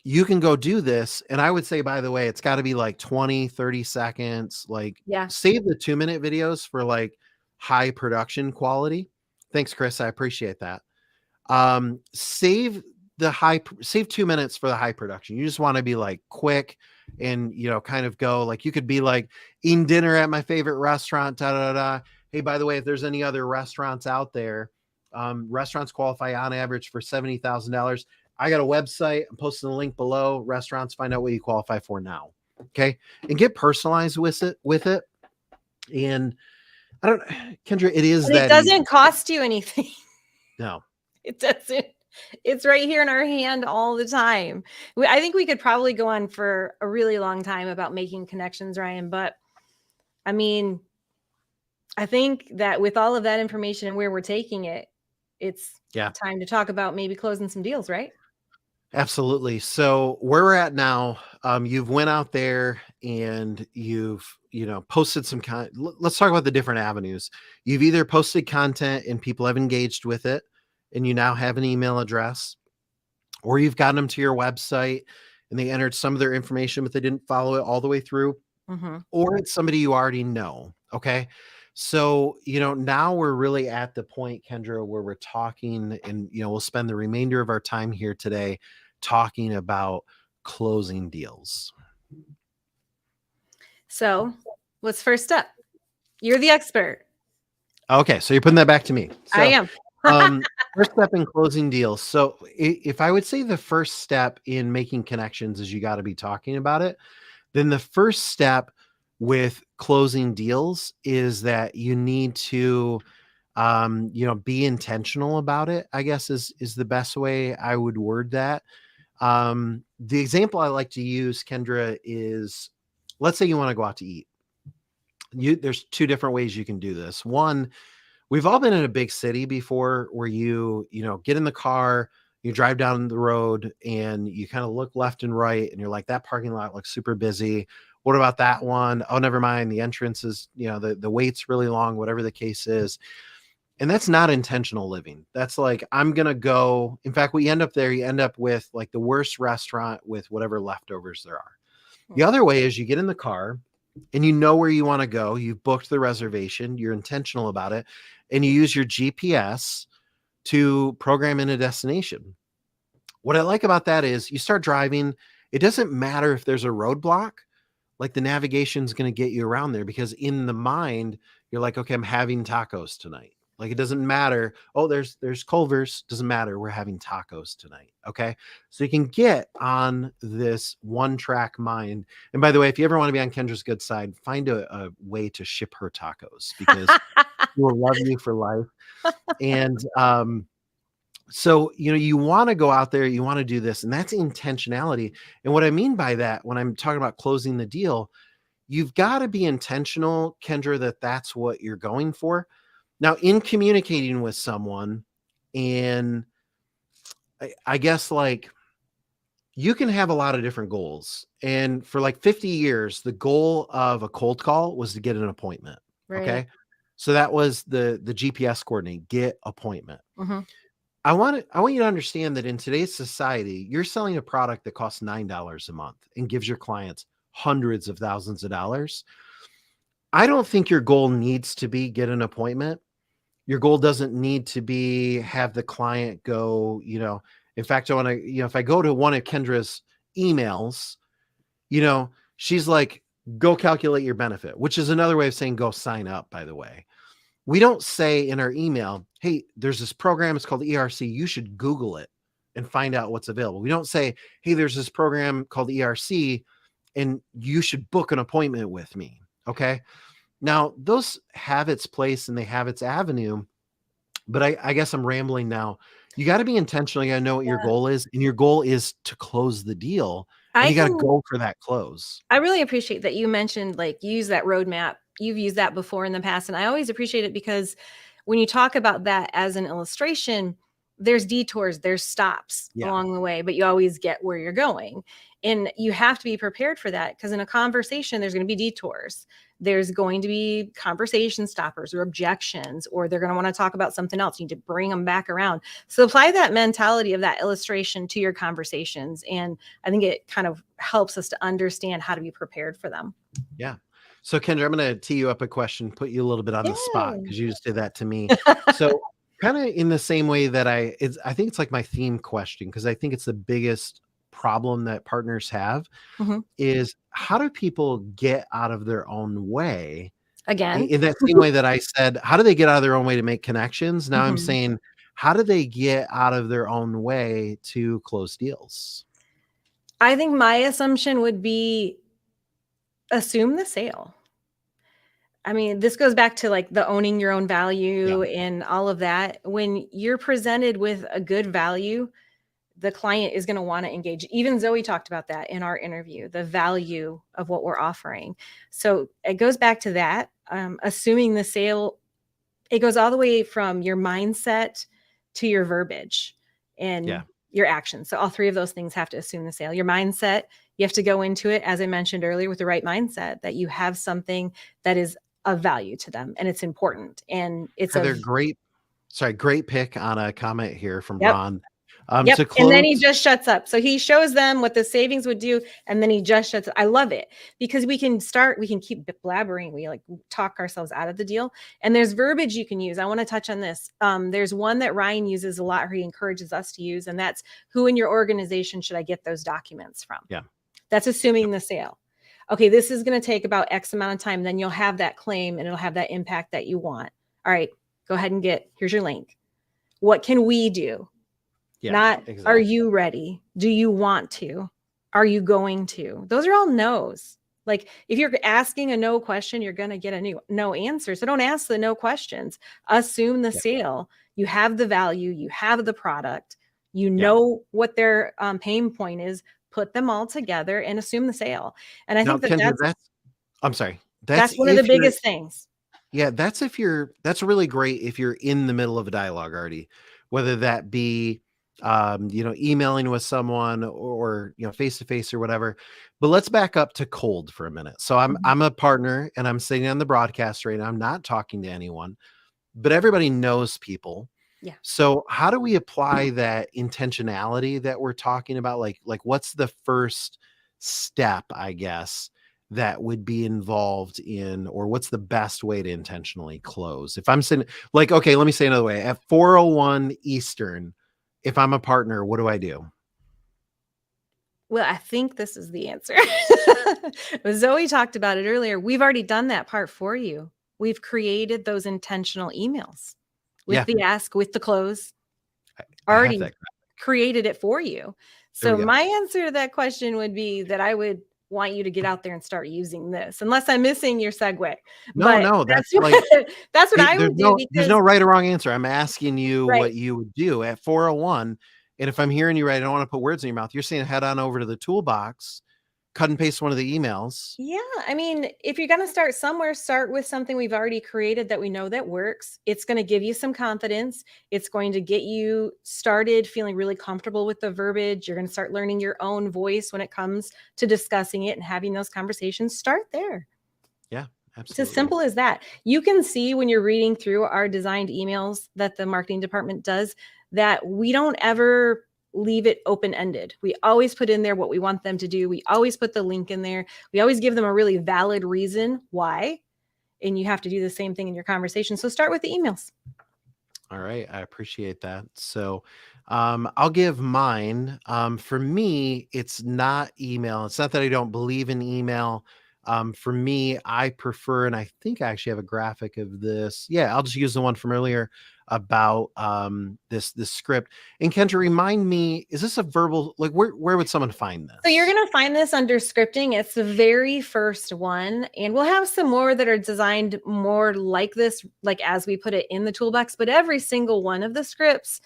you can go do this. And I would say, by the way, it's got to be like 20, 30 seconds. Like,
Yeah.
save the 2-minute videos for like high production quality. Thanks, Chris. I appreciate that. Save 2 minutes for the high production. You just want to be like quick and, you know, kind of go like, you could be like eating dinner at my favorite restaurant, da, da, da. Hey, by the way, if there's any other restaurants out there, restaurants qualify on average for $70,000. I got a website. I'm posting the link below. Restaurants, find out what you qualify for now. Okay. And get personalized with it. And I don't, Kendra, it is
And
that
it doesn't
easy.
cost you anything.
No.
It doesn't. It's right here in our hand all the time. I think we could probably go on for a really long time about making connections, Ryan. But I mean, I think that with all of that information and where we're taking it, it's time to talk about maybe closing some deals, right?
Absolutely. So where we're at now, you've went out there and you've, posted some let's talk about the different avenues. You've either posted content and people have engaged with it and you now have an email address, or you've gotten them to your website and they entered some of their information, but they didn't follow it all the way through, or it's somebody you already know. Okay. So, now we're really at the point, Kendra, where we're talking and, we'll spend the remainder of our time here today talking about closing deals.
So what's first step? You're the expert.
Okay. So you're putting that back to me. So,
I am.
First step in closing deals. So if I would say the first step in making connections is you got to be talking about it, then the first step with closing deals is that you need to, be intentional about it, I guess is the best way I would word that. The example I like to use, Kendra, is let's say you want to go out to eat. There's two different ways you can do this. One, we've all been in a big city before where you get in the car, you drive down the road and you kind of look left and right and you're like, that parking lot looks super busy. What about that one? Oh, never mind. The entrance is, the wait's really long, whatever the case is. And that's not intentional living. That's like, I'm going to go. In fact, you end up with like the worst restaurant with whatever leftovers there are. The other way is you get in the car and you know where you want to go. You've booked the reservation. You're intentional about it. And you use your GPS to program in a destination. What I like about that is you start driving. It doesn't matter if there's a roadblock. Like the navigation is going to get you around there because in the mind, you're like, okay, I'm having tacos tonight. Like it doesn't matter. Oh, there's Culver's. Doesn't matter. We're having tacos tonight. Okay. So you can get on this one track mind. And by the way, if you ever want to be on Kendra's good side, find a way to ship her tacos because she will love you for life. And, so, you want to go out there, you want to do this, and that's intentionality. And what I mean by that, when I'm talking about closing the deal, you've got to be intentional, Kendra, that that's what you're going for. Now, in communicating with someone, and I guess like you can have a lot of different goals. And for like 50 years, the goal of a cold call was to get an appointment.
Right.
Okay. So that was the GPS coordinate, get appointment. I want you to understand that in today's society, you're selling a product that costs $9 a month and gives your clients hundreds of thousands of dollars. I don't think your goal needs to be get an appointment. Your goal doesn't need to be have the client go, in fact, I want to, if I go to one of Kendra's emails, she's like, go calculate your benefit, which is another way of saying go sign up, by the way. We don't say in our email, hey, there's this program, it's called ERC. You should Google it and find out what's available. We don't say, hey, there's this program called ERC and you should book an appointment with me. Okay. Now those have its place and they have its avenue, but I guess I'm rambling now. You got to be intentional. You got to know what your goal is, and your goal is to close the deal. And you got to go for that close.
I really appreciate that you mentioned like use that roadmap. You've used that before in the past. And I always appreciate it because when you talk about that as an illustration, there's detours, there's stops
Yeah.
along the way, but you always get where you're going. And you have to be prepared for that, because in a conversation, there's going to be detours. There's going to be conversation stoppers or objections, or they're going to want to talk about something else. You need to bring them back around. So apply that mentality of that illustration to your conversations. And I think it kind of helps us to understand how to be prepared for them.
Yeah. So Kendra, I'm going to tee you up a question, put you a little bit on the spot,
Yay.
because you just did that to me. So kind of in the same way that I think it's like my theme question, because I think it's the biggest problem that partners have
Mhm.
is, how do people get out of their own way?
Again,
In that same way that I said, how do they get out of their own way to make connections? Now I'm
Mhm.
saying, how do they get out of their own way to close deals?
I think my assumption would be assume the sale. I mean, this goes back to like the owning your own value and all of that. When you're presented with a good value, the client is going to want to engage. Even Zoe talked about that in our interview, the value of what we're offering. So it goes back to that. Assuming the sale, it goes all the way from your mindset to your verbiage and
Yeah.
your actions. So all three of those things have to assume the sale. Your mindset, you have to go into it, as I mentioned earlier, with the right mindset, that you have something that is of value to them and it's important. And it's
Heather, great pick on a comment here from
Yep.
Ron.
Yep.
To
And then he
close-
just shuts up. So he shows them what the savings would do, and then he just shuts up. I love it, because we can keep blabbering. We like talk ourselves out of the deal. And there's verbiage you can use. I want to touch on this. There's one that Ryan uses a lot, or he encourages us to use, and that's, who in your organization should I get those documents from?
Yeah.
That's assuming the sale. Okay, this is going to take about X amount of time. Then you'll have that claim and it'll have that impact that you want. All right, go ahead and here's your link. What can we do?
Yeah,
Not,
exactly.
are you ready? Do you want to? Are you going to? Those are all no's. Like, if you're asking a no question, you're going to get a no answer. So don't ask the no questions. Assume the sale. You have the value. You have the product. You know what their pain point is. Put them all together and assume the sale. And I think
Kendra,
that's one of the biggest things.
Yeah, that's really great if you're in the middle of a dialogue already, whether that be emailing with someone or face to face or whatever. But let's back up to cold for a minute. So I'm a partner and I'm sitting on the broadcast right now. I'm not talking to anyone, but everybody knows people.
Yeah.
So how do we apply that intentionality that we're talking about? Like what's the first step, I guess, that would be involved in, or what's the best way to intentionally close? If I'm sitting, like, okay, let me say another way. At 4:01 Eastern, if I'm a partner, what do I do?
Well, I think this is the answer. Zoe talked about it earlier. We've already done that part for you. We've created those intentional emails with the ask, with the close. Already created it for you. So my answer to that question would be that I would want you to get out there and start using this, unless I'm missing your segue.
No, that's
what I would do.
There's no right or wrong answer. I'm asking you what you would do at 4:01. And if I'm hearing you right, I don't want to put words in your mouth. You're saying head on over to the toolbox, cut and paste one of the emails.
Yeah. I mean, if you're going to start somewhere, start with something we've already created that we know that works. It's going to give you some confidence. It's going to get you started feeling really comfortable with the verbiage. You're going to start learning your own voice when it comes to discussing it and having those conversations. Start there.
Yeah, absolutely.
It's as simple as that. You can see when you're reading through our designed emails that the marketing department does that we don't ever leave it open-ended. We always put in there what we want them to do. We always put the link in there. We always give them a really valid reason why. And you have to do the same thing in your conversation. So start with the emails.
All right. I appreciate that. So I'll give mine. For me, it's not email. It's not that I don't believe in email. For me, I prefer, and I think I actually have a graphic of this. Yeah, I'll just use the one from earlier about this script. And Kendra, remind me, is this a verbal, like where would someone find this?
So you're going to find this under scripting. It's the very first one. And we'll have some more that are designed more like this, like as we put it in the toolbox, but every single one of the scripts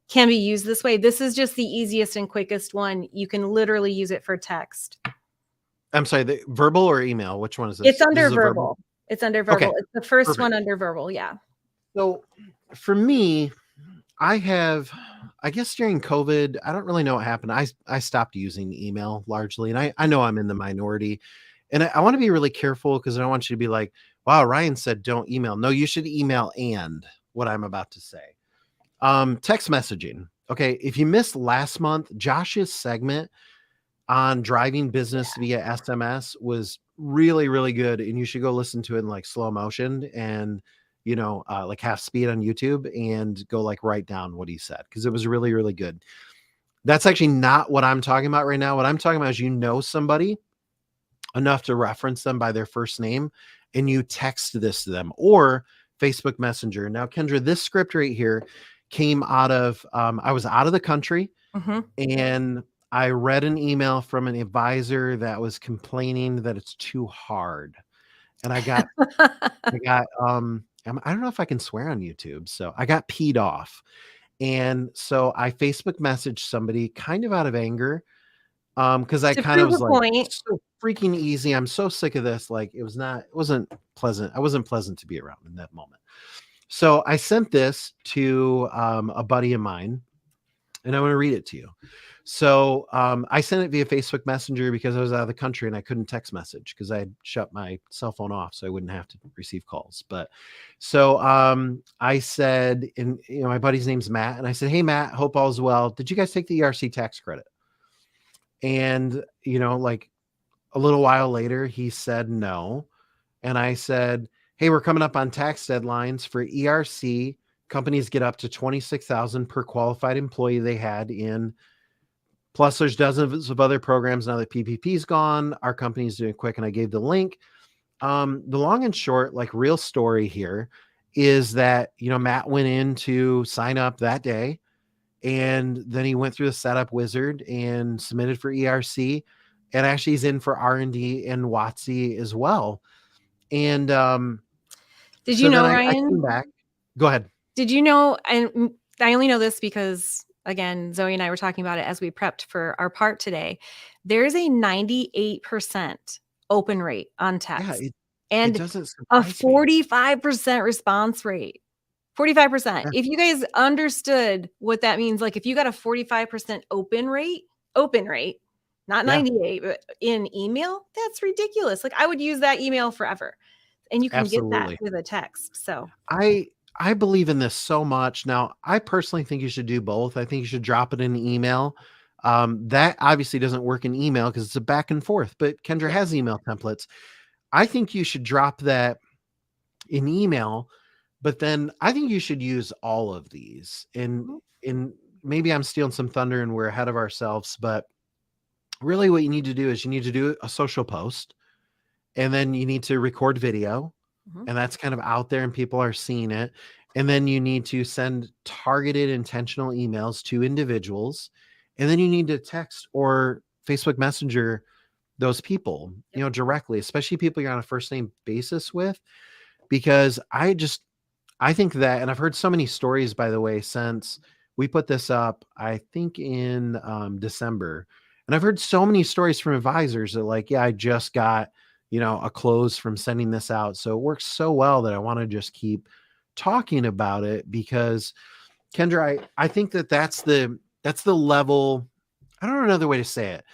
can be used this way. This is just the easiest and quickest one. You can literally use it for text.
I'm sorry, the verbal or email? Which one is this?
It's under verbal. It's under verbal.
Okay.
It's the first
Perfect.
one under verbal. Yeah.
So for me, I have I guess during COVID, I don't really know what happened. I stopped using email largely, and I know I'm in the minority, and I want to be really careful because I don't want you to be like, "Wow, Ryan said don't email." No, you should email and what I'm about to say. Text messaging. Okay, if you missed last month, Josh's segment on driving business via SMS was really, really good. And you should go listen to it in like slow motion and, like half speed on YouTube and go like write down what he said because it was really, really good. That's actually not what I'm talking about right now. What I'm talking about is somebody enough to reference them by their first name and you text this to them or Facebook Messenger. Now, Kendra, this script right here came out of, I was out of the country and I read an email from an advisor that was complaining that it's too hard. And I got, I don't know if I can swear on YouTube. So I got peed off. And so I Facebook messaged somebody kind of out of anger. Cause I
To
kind of
prove
was
a
like,
point.
so freaking easy. I'm so sick of this. Like it wasn't pleasant. I wasn't pleasant to be around in that moment. So I sent this to a buddy of mine and I want to read it to you. So I sent it via Facebook Messenger because I was out of the country and I couldn't text message because I had shut my cell phone off so I wouldn't have to receive calls. But so I said, and my buddy's name's Matt, and I said, "Hey Matt, hope all's well. Did you guys take the ERC tax credit?" And like a little while later, he said no, and I said, "Hey, we're coming up on tax deadlines for ERC. Companies get up to 26,000 per qualified employee they had in. Plus, there's dozens of other programs now that PPP's gone. Our company's doing it quick." And I gave the link. The long and short, like real story here is that, Matt went in to sign up that day. And then he went through the setup wizard and submitted for ERC. And actually he's in for R&D and WOTC as well. And
Did you know,
then I
Ryan?
came back. Go ahead.
Did you know, and I only know this because, again, Zoe and I were talking about it as we prepped for our part today. There's a 98% open rate on text
It
and
doesn't
a
surprise me.
45% response rate. 45%.
Yeah.
If you guys understood what that means, like if you got a 45% open rate, not 98, but in email, that's ridiculous. Like I would use that email forever. And you can get that
Absolutely.
with a text. So
I believe in this so much. Now, I personally think you should do both. I think you should drop it in email. That obviously doesn't work in email because it's a back and forth, but Kendra has email templates. I think you should drop that in email, but then I think you should use all of these. And maybe I'm stealing some thunder and we're ahead of ourselves, but really what you need to do is you need to do a social post and then you need to record video. And that's kind of out there and people are seeing it. And then you need to send targeted intentional emails to individuals. And then you need to text or Facebook Messenger those people, directly, especially people you're on a first name basis with, because I think that, and I've heard so many stories, by the way, since we put this up, I think in December, and I've heard so many stories from advisors that like, yeah, I just got, a close from sending this out. So it works so well that I want to just keep talking about it because Kendra, I think that's the level. I don't know another way to say it.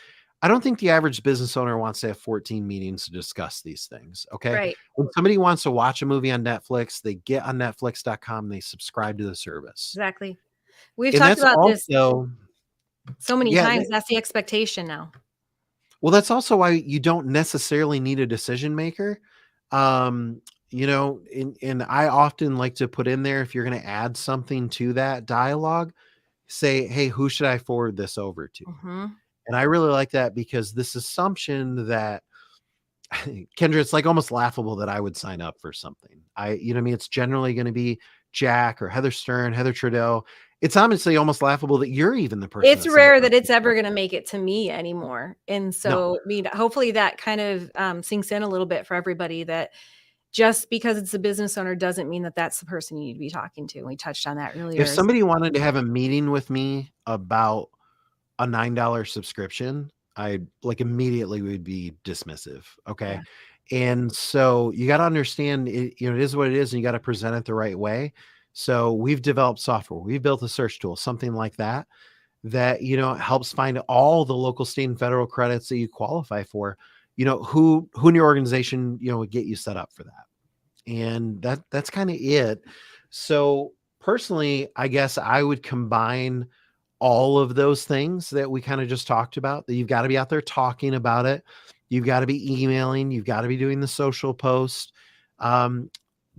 I don't think the average business owner wants to have 14 meetings to discuss these things. Okay.
right.
When somebody wants to watch a movie on Netflix, they get on netflix.com, they subscribe to the service.
Exactly. We've
And
talked
that's
about this
also,
so many
yeah,
times. That's the expectation now.
well, that's also why you don't necessarily need a decision maker. And I often like to put in there, if you're going to add something to that dialogue, say, "Hey, who should I forward this over to?" And I really like that because this assumption that Kendra, it's like almost laughable that I would sign up for something. It's generally going to be Jack or Heather Stern, Heather Trudeau. It's honestly almost laughable that you're even the person.
It's rare that it's ever going to make it to me anymore. And so,
No.
I mean, hopefully that kind of sinks in a little bit for everybody that just because it's a business owner doesn't mean that that's the person you need to be talking to. And we touched on that earlier.
If somebody wanted to have a meeting with me about a $9 subscription, I like immediately would be dismissive. Okay. Yeah. And so you got to understand it, it is what it is and you got to present it the right way. So we've developed software. We've built a search tool, something like that, that, helps find all the local, state, and federal credits that you qualify for. Who in your organization, would get you set up for that. And that's kind of it. So personally, I guess I would combine all of those things that we kind of just talked about, that you've got to be out there talking about it. You've got to be emailing. You've got to be doing the social post.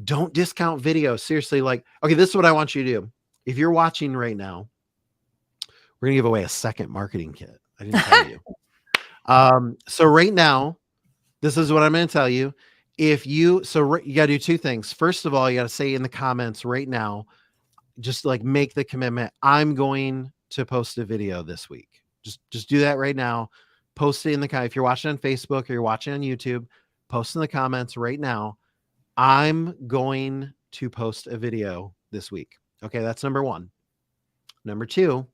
Don't discount video. Seriously, okay, this is what I want you to do. If you're watching right now, we're going to give away a second marketing kit. I didn't tell you. So right now, this is what I'm going to tell you. You got to do two things. First of all, you got to say in the comments right now, just make the commitment. I'm going to post a video this week. Just do that right now. Post it in the comments. If you're watching on Facebook or you're watching on YouTube, post in the comments right now. I'm going to post a video this week. Okay, that's number one. Number two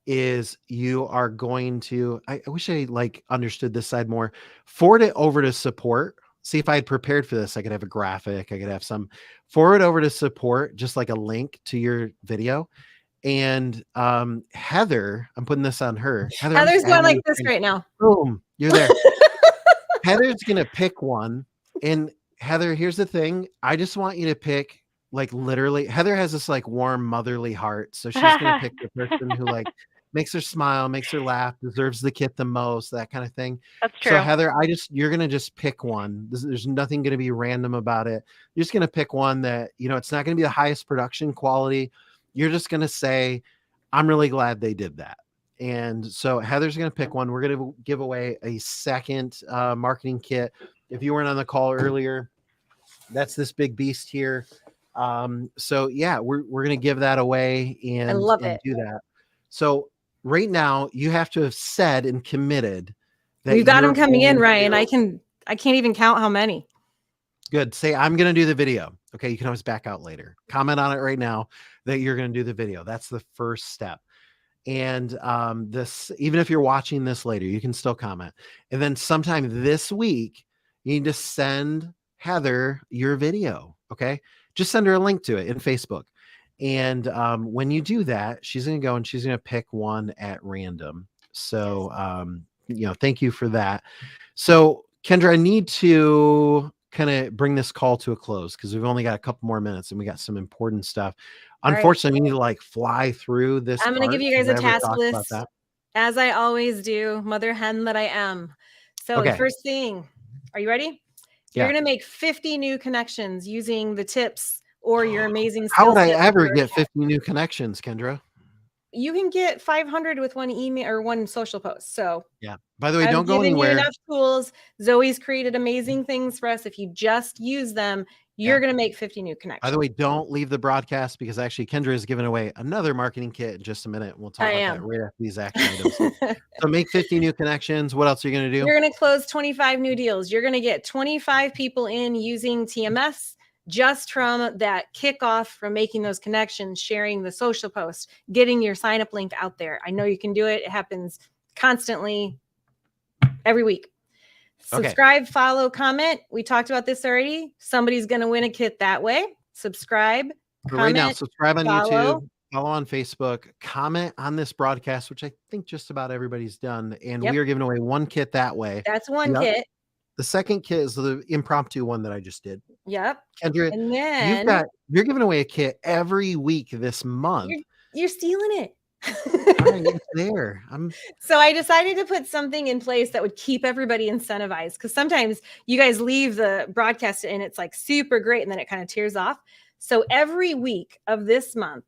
is you are going to, I wish I understood this side more. Forward it over to support. See, if I had prepared for this, I could have a graphic. I could have forward over to support, just like a link to your video. And Heather, I'm putting this on her.
Heather's going like this right now.
Boom, you're there. Heather's going to pick one. And Heather, here's the thing. I just want you to pick literally. Heather has this warm motherly heart. So she's going to pick the person who makes her smile, makes her laugh, deserves the kit the most, that kind of thing.
That's true.
So Heather, you're going to just pick one. There's nothing going to be random about it. You're just going to pick one that, it's not going to be the highest production quality. You're just going to say, I'm really glad they did that. And so Heather's going to pick one. We're going to give away a second marketing kit. If you weren't on the call earlier, that's this big beast here. So yeah, we're going to give that away and,
I love it.
Do that. So right now you have to have said and committed that
We've got
you're
them coming in,
going
Ryan.
to-
I can't even count how many.
Good. Say, I'm going to do the video. Okay. You can always back out later. Comment on it right now that you're going to do the video. That's the first step. And this, even if you're watching this later, you can still comment. And then sometime this week, you need to send Heather your video. Okay. Just send her a link to it in Facebook. And when you do that, she's going to go and she's going to pick one at random. So, thank you for that. So Kendra, I need to kind of bring this call to a close because we've only got a couple more minutes and we got some important stuff. Unfortunately, we need to fly through this.
I'm going to give you guys a task list,
that.
as I always do, mother hen that I am. So the first thing, are you ready? You're going to make 50 new connections using the tips or your amazing skills.
How would I ever get 50 new connections, Kendra?
You can get 500 with one email or one social post. So
yeah. By the way, don't go anywhere.
You enough tools. Zoe's created amazing things for us. If you just use them, you're going to make 50 new connections.
By the way, don't leave the broadcast because actually Kendra is giving away another marketing kit in just a minute. We'll talk about that right after these action items. So make 50 new connections. What else are you going to do?
You're going to close 25 new deals. You're going to get 25 people in using TMS just from that kickoff, from making those connections, sharing the social post, getting your sign up link out there. I know you can do it. It happens constantly every week. Subscribe, follow, comment. We talked about this already. Somebody's going to win a kit that way. Subscribe. Comment,
right now, subscribe on
follow.
YouTube, follow on Facebook, comment on this broadcast, which I think just about everybody's done. And we are giving away one kit that way.
That's one kit.
The second kit is the impromptu one that I just did.
Yep.
Kendra,
and then
you're giving away a kit every week this month.
You're stealing it.
It's there.
So I decided to put something in place that would keep everybody incentivized, because sometimes you guys leave the broadcast and it's super great and then it kind of tears off. So every week of this month,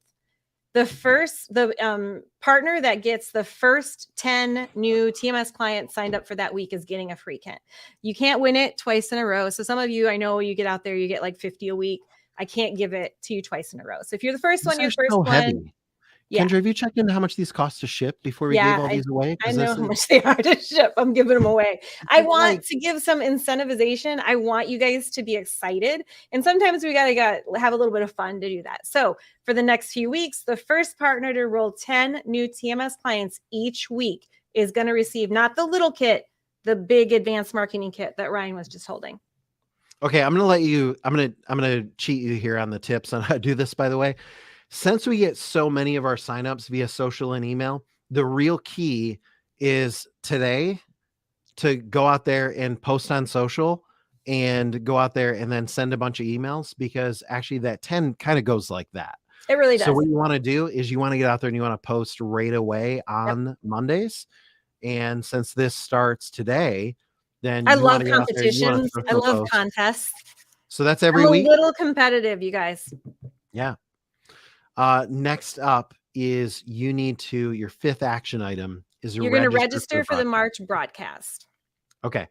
the partner that gets the first 10 new TMS clients signed up for that week is getting a free kit. You can't win it twice in a row. So some of you, I know you get out there, you get 50 a week. I can't give it to you twice in a row. So if you're the first one, you're first one.
Heavy. Yeah. Kendra, have you checked into how much these cost to ship before we gave all these away?
I know how much they are to ship. I'm giving them away. I want to give some incentivization. I want you guys to be excited. And sometimes we got to have a little bit of fun to do that. So for the next few weeks, the first partner to roll 10 new TMS clients each week is going to receive not the little kit, the big advanced marketing kit that Ryan was just holding.
Okay, I'm gonna cheat you here on the tips on how to do this, by the way. Since we get so many of our signups via social and email, the real key is today to go out there and post on social and go out there and then send a bunch of emails, because actually that 10 kind of goes like that.
It really
So
does.
what you want to do is you want to get out there and you want to post right away on Mondays. And since this starts today, then
I
you want
love
to get out there, you want to
competitions. I
social
love
post.
contests.
So that's
I'm
every
a
week.
little competitive, you guys.
Yeah. Next up is your fifth action item is
You're going to
register
register for the
broadcast.
March broadcast.
Okay.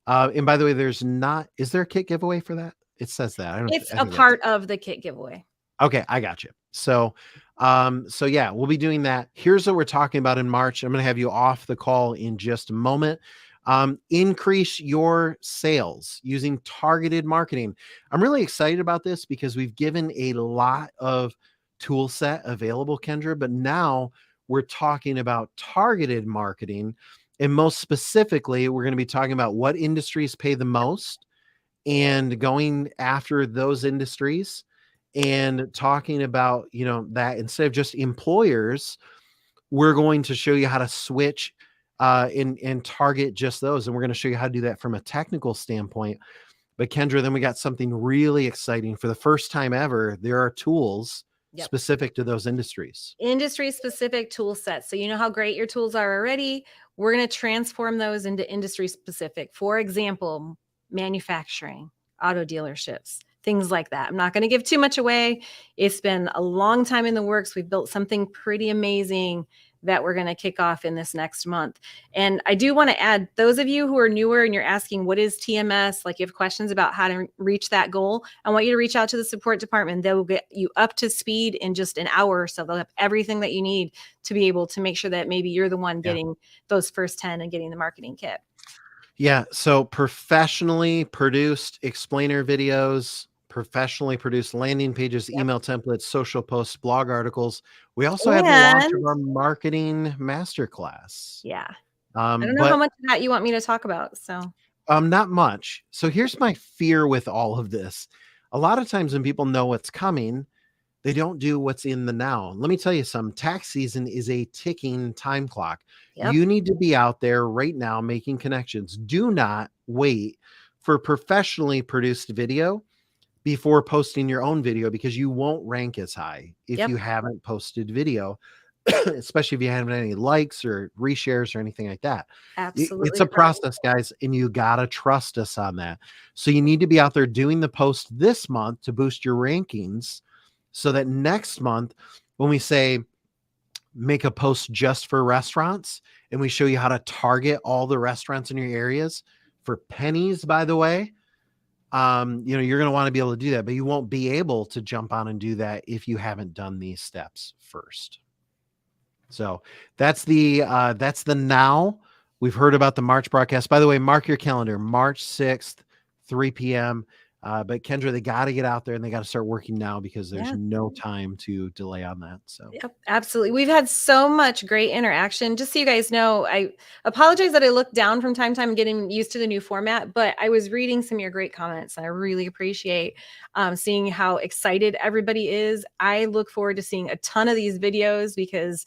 And by the way, is there a kit giveaway for that? It says that. I
It's a
think
part of the kit giveaway.
okay, I got you. So yeah, we'll be doing that. Here's what we're talking about in March. I'm going to have you off the call in just a moment. Increase your sales using targeted marketing. I'm really excited about this because we've given a lot of tool set available, Kendra, but now we're talking about targeted marketing. And most specifically, we're going to be talking about what industries pay the most and going after those industries and talking about, that instead of just employers, we're going to show you how to switch and target just those. And we're going to show you how to do that from a technical standpoint. But Kendra, then we got something really exciting. For the first time ever, there are tools specific to those industries.
Industry specific tool sets. So you know how great your tools are already. We're going to transform those into industry specific. For example, manufacturing, auto dealerships, things like that. I'm not going to give too much away. It's been a long time in the works. We've built something pretty amazing that we're going to kick off in this next month. And I do want to add, those of you who are newer and you're asking, what is TMS? Like you have questions about how to reach that goal, I want you to reach out to the support department. They'll get you up to speed in just an hour or so. They'll have everything that you need to be able to make sure that maybe you're the one getting those first 10 and getting the marketing kit.
Yeah. So professionally produced explainer videos, professionally produced landing pages, email templates, social posts, blog articles. We also have the launch of our marketing masterclass.
Yeah. I don't know how much of that you want me to talk about. So
not much. So here's my fear with all of this. A lot of times when people know what's coming, they don't do what's in the now. Let me tell you something. Tax season is a ticking time clock. Yep. You need to be out there right now making connections. Do not wait for professionally produced video before posting your own video, because you won't rank as high if you haven't posted video, especially if you haven't any likes or reshares or anything like that.
Absolutely.
It's a process, guys, and you got to trust us on that. So you need to be out there doing the post this month to boost your rankings, so that next month when we say make a post just for restaurants and we show you how to target all the restaurants in your areas for pennies, by the way, you're going to want to be able to do that, but you won't be able to jump on and do that if you haven't done these steps first. So that's the now. We've heard about the March broadcast. By the way, mark your calendar, March 6th, 3 p.m. But Kendra, they got to get out there and they got to start working now, because there's no time to delay on that. So
yep, absolutely. We've had so much great interaction. Just so you guys know, I apologize that I look down from time to time getting used to the new format, but I was reading some of your great comments and I really appreciate seeing how excited everybody is. I look forward to seeing a ton of these videos, because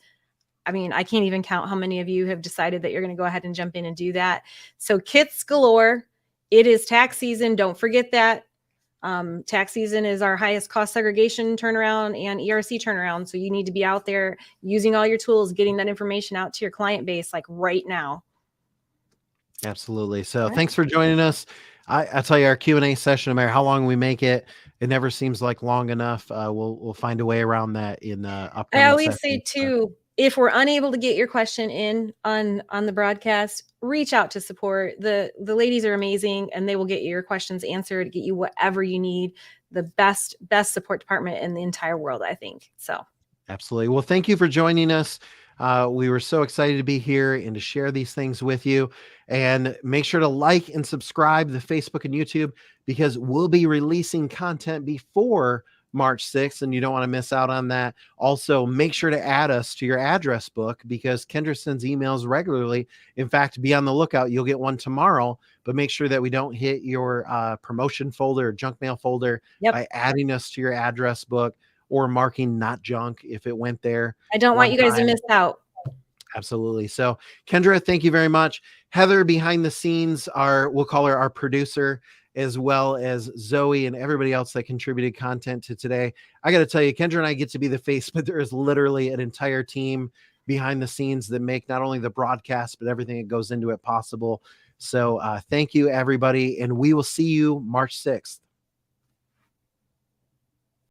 I can't even count how many of you have decided that you're going to go ahead and jump in and do that. So kits galore. It is tax season. Don't forget that. Tax season is our highest cost segregation turnaround and ERC turnaround. So you need to be out there using all your tools, getting that information out to your client base, like right now.
Absolutely. So thanks for joining us. I tell you, our Q&A session, no matter how long we make it, it never seems like long enough. We'll find a way around that in upcoming
I always
sessions.
say too, if we're unable to get your question in on the broadcast, reach out to support. The ladies are amazing and they will get your questions answered, get you whatever you need. The best support department in the entire world, I think. So
absolutely. Well, thank you for joining us. We were so excited to be here and to share these things with you. And make sure to like and subscribe to Facebook and YouTube, because we'll be releasing content before March 6th, and you don't want to miss out on that. Also, make sure to add us to your address book, because Kendra sends emails regularly. In fact, be on the lookout. You'll get one tomorrow but make sure that we don't hit your promotion folder or junk mail folder
Yep.
by adding us to your address book or marking not junk if it went there.
I don't want you guys to
time.
miss out.
Absolutely. So Kendra, thank you very much. Heather behind the scenes, we'll call her our producer, as well as Zoe and everybody else that contributed content to today. I got to tell you, Kendra and I get to be the face, but there is literally an entire team behind the scenes that make not only the broadcast, but everything that goes into it possible. So thank you, everybody. And we will see you March 6th.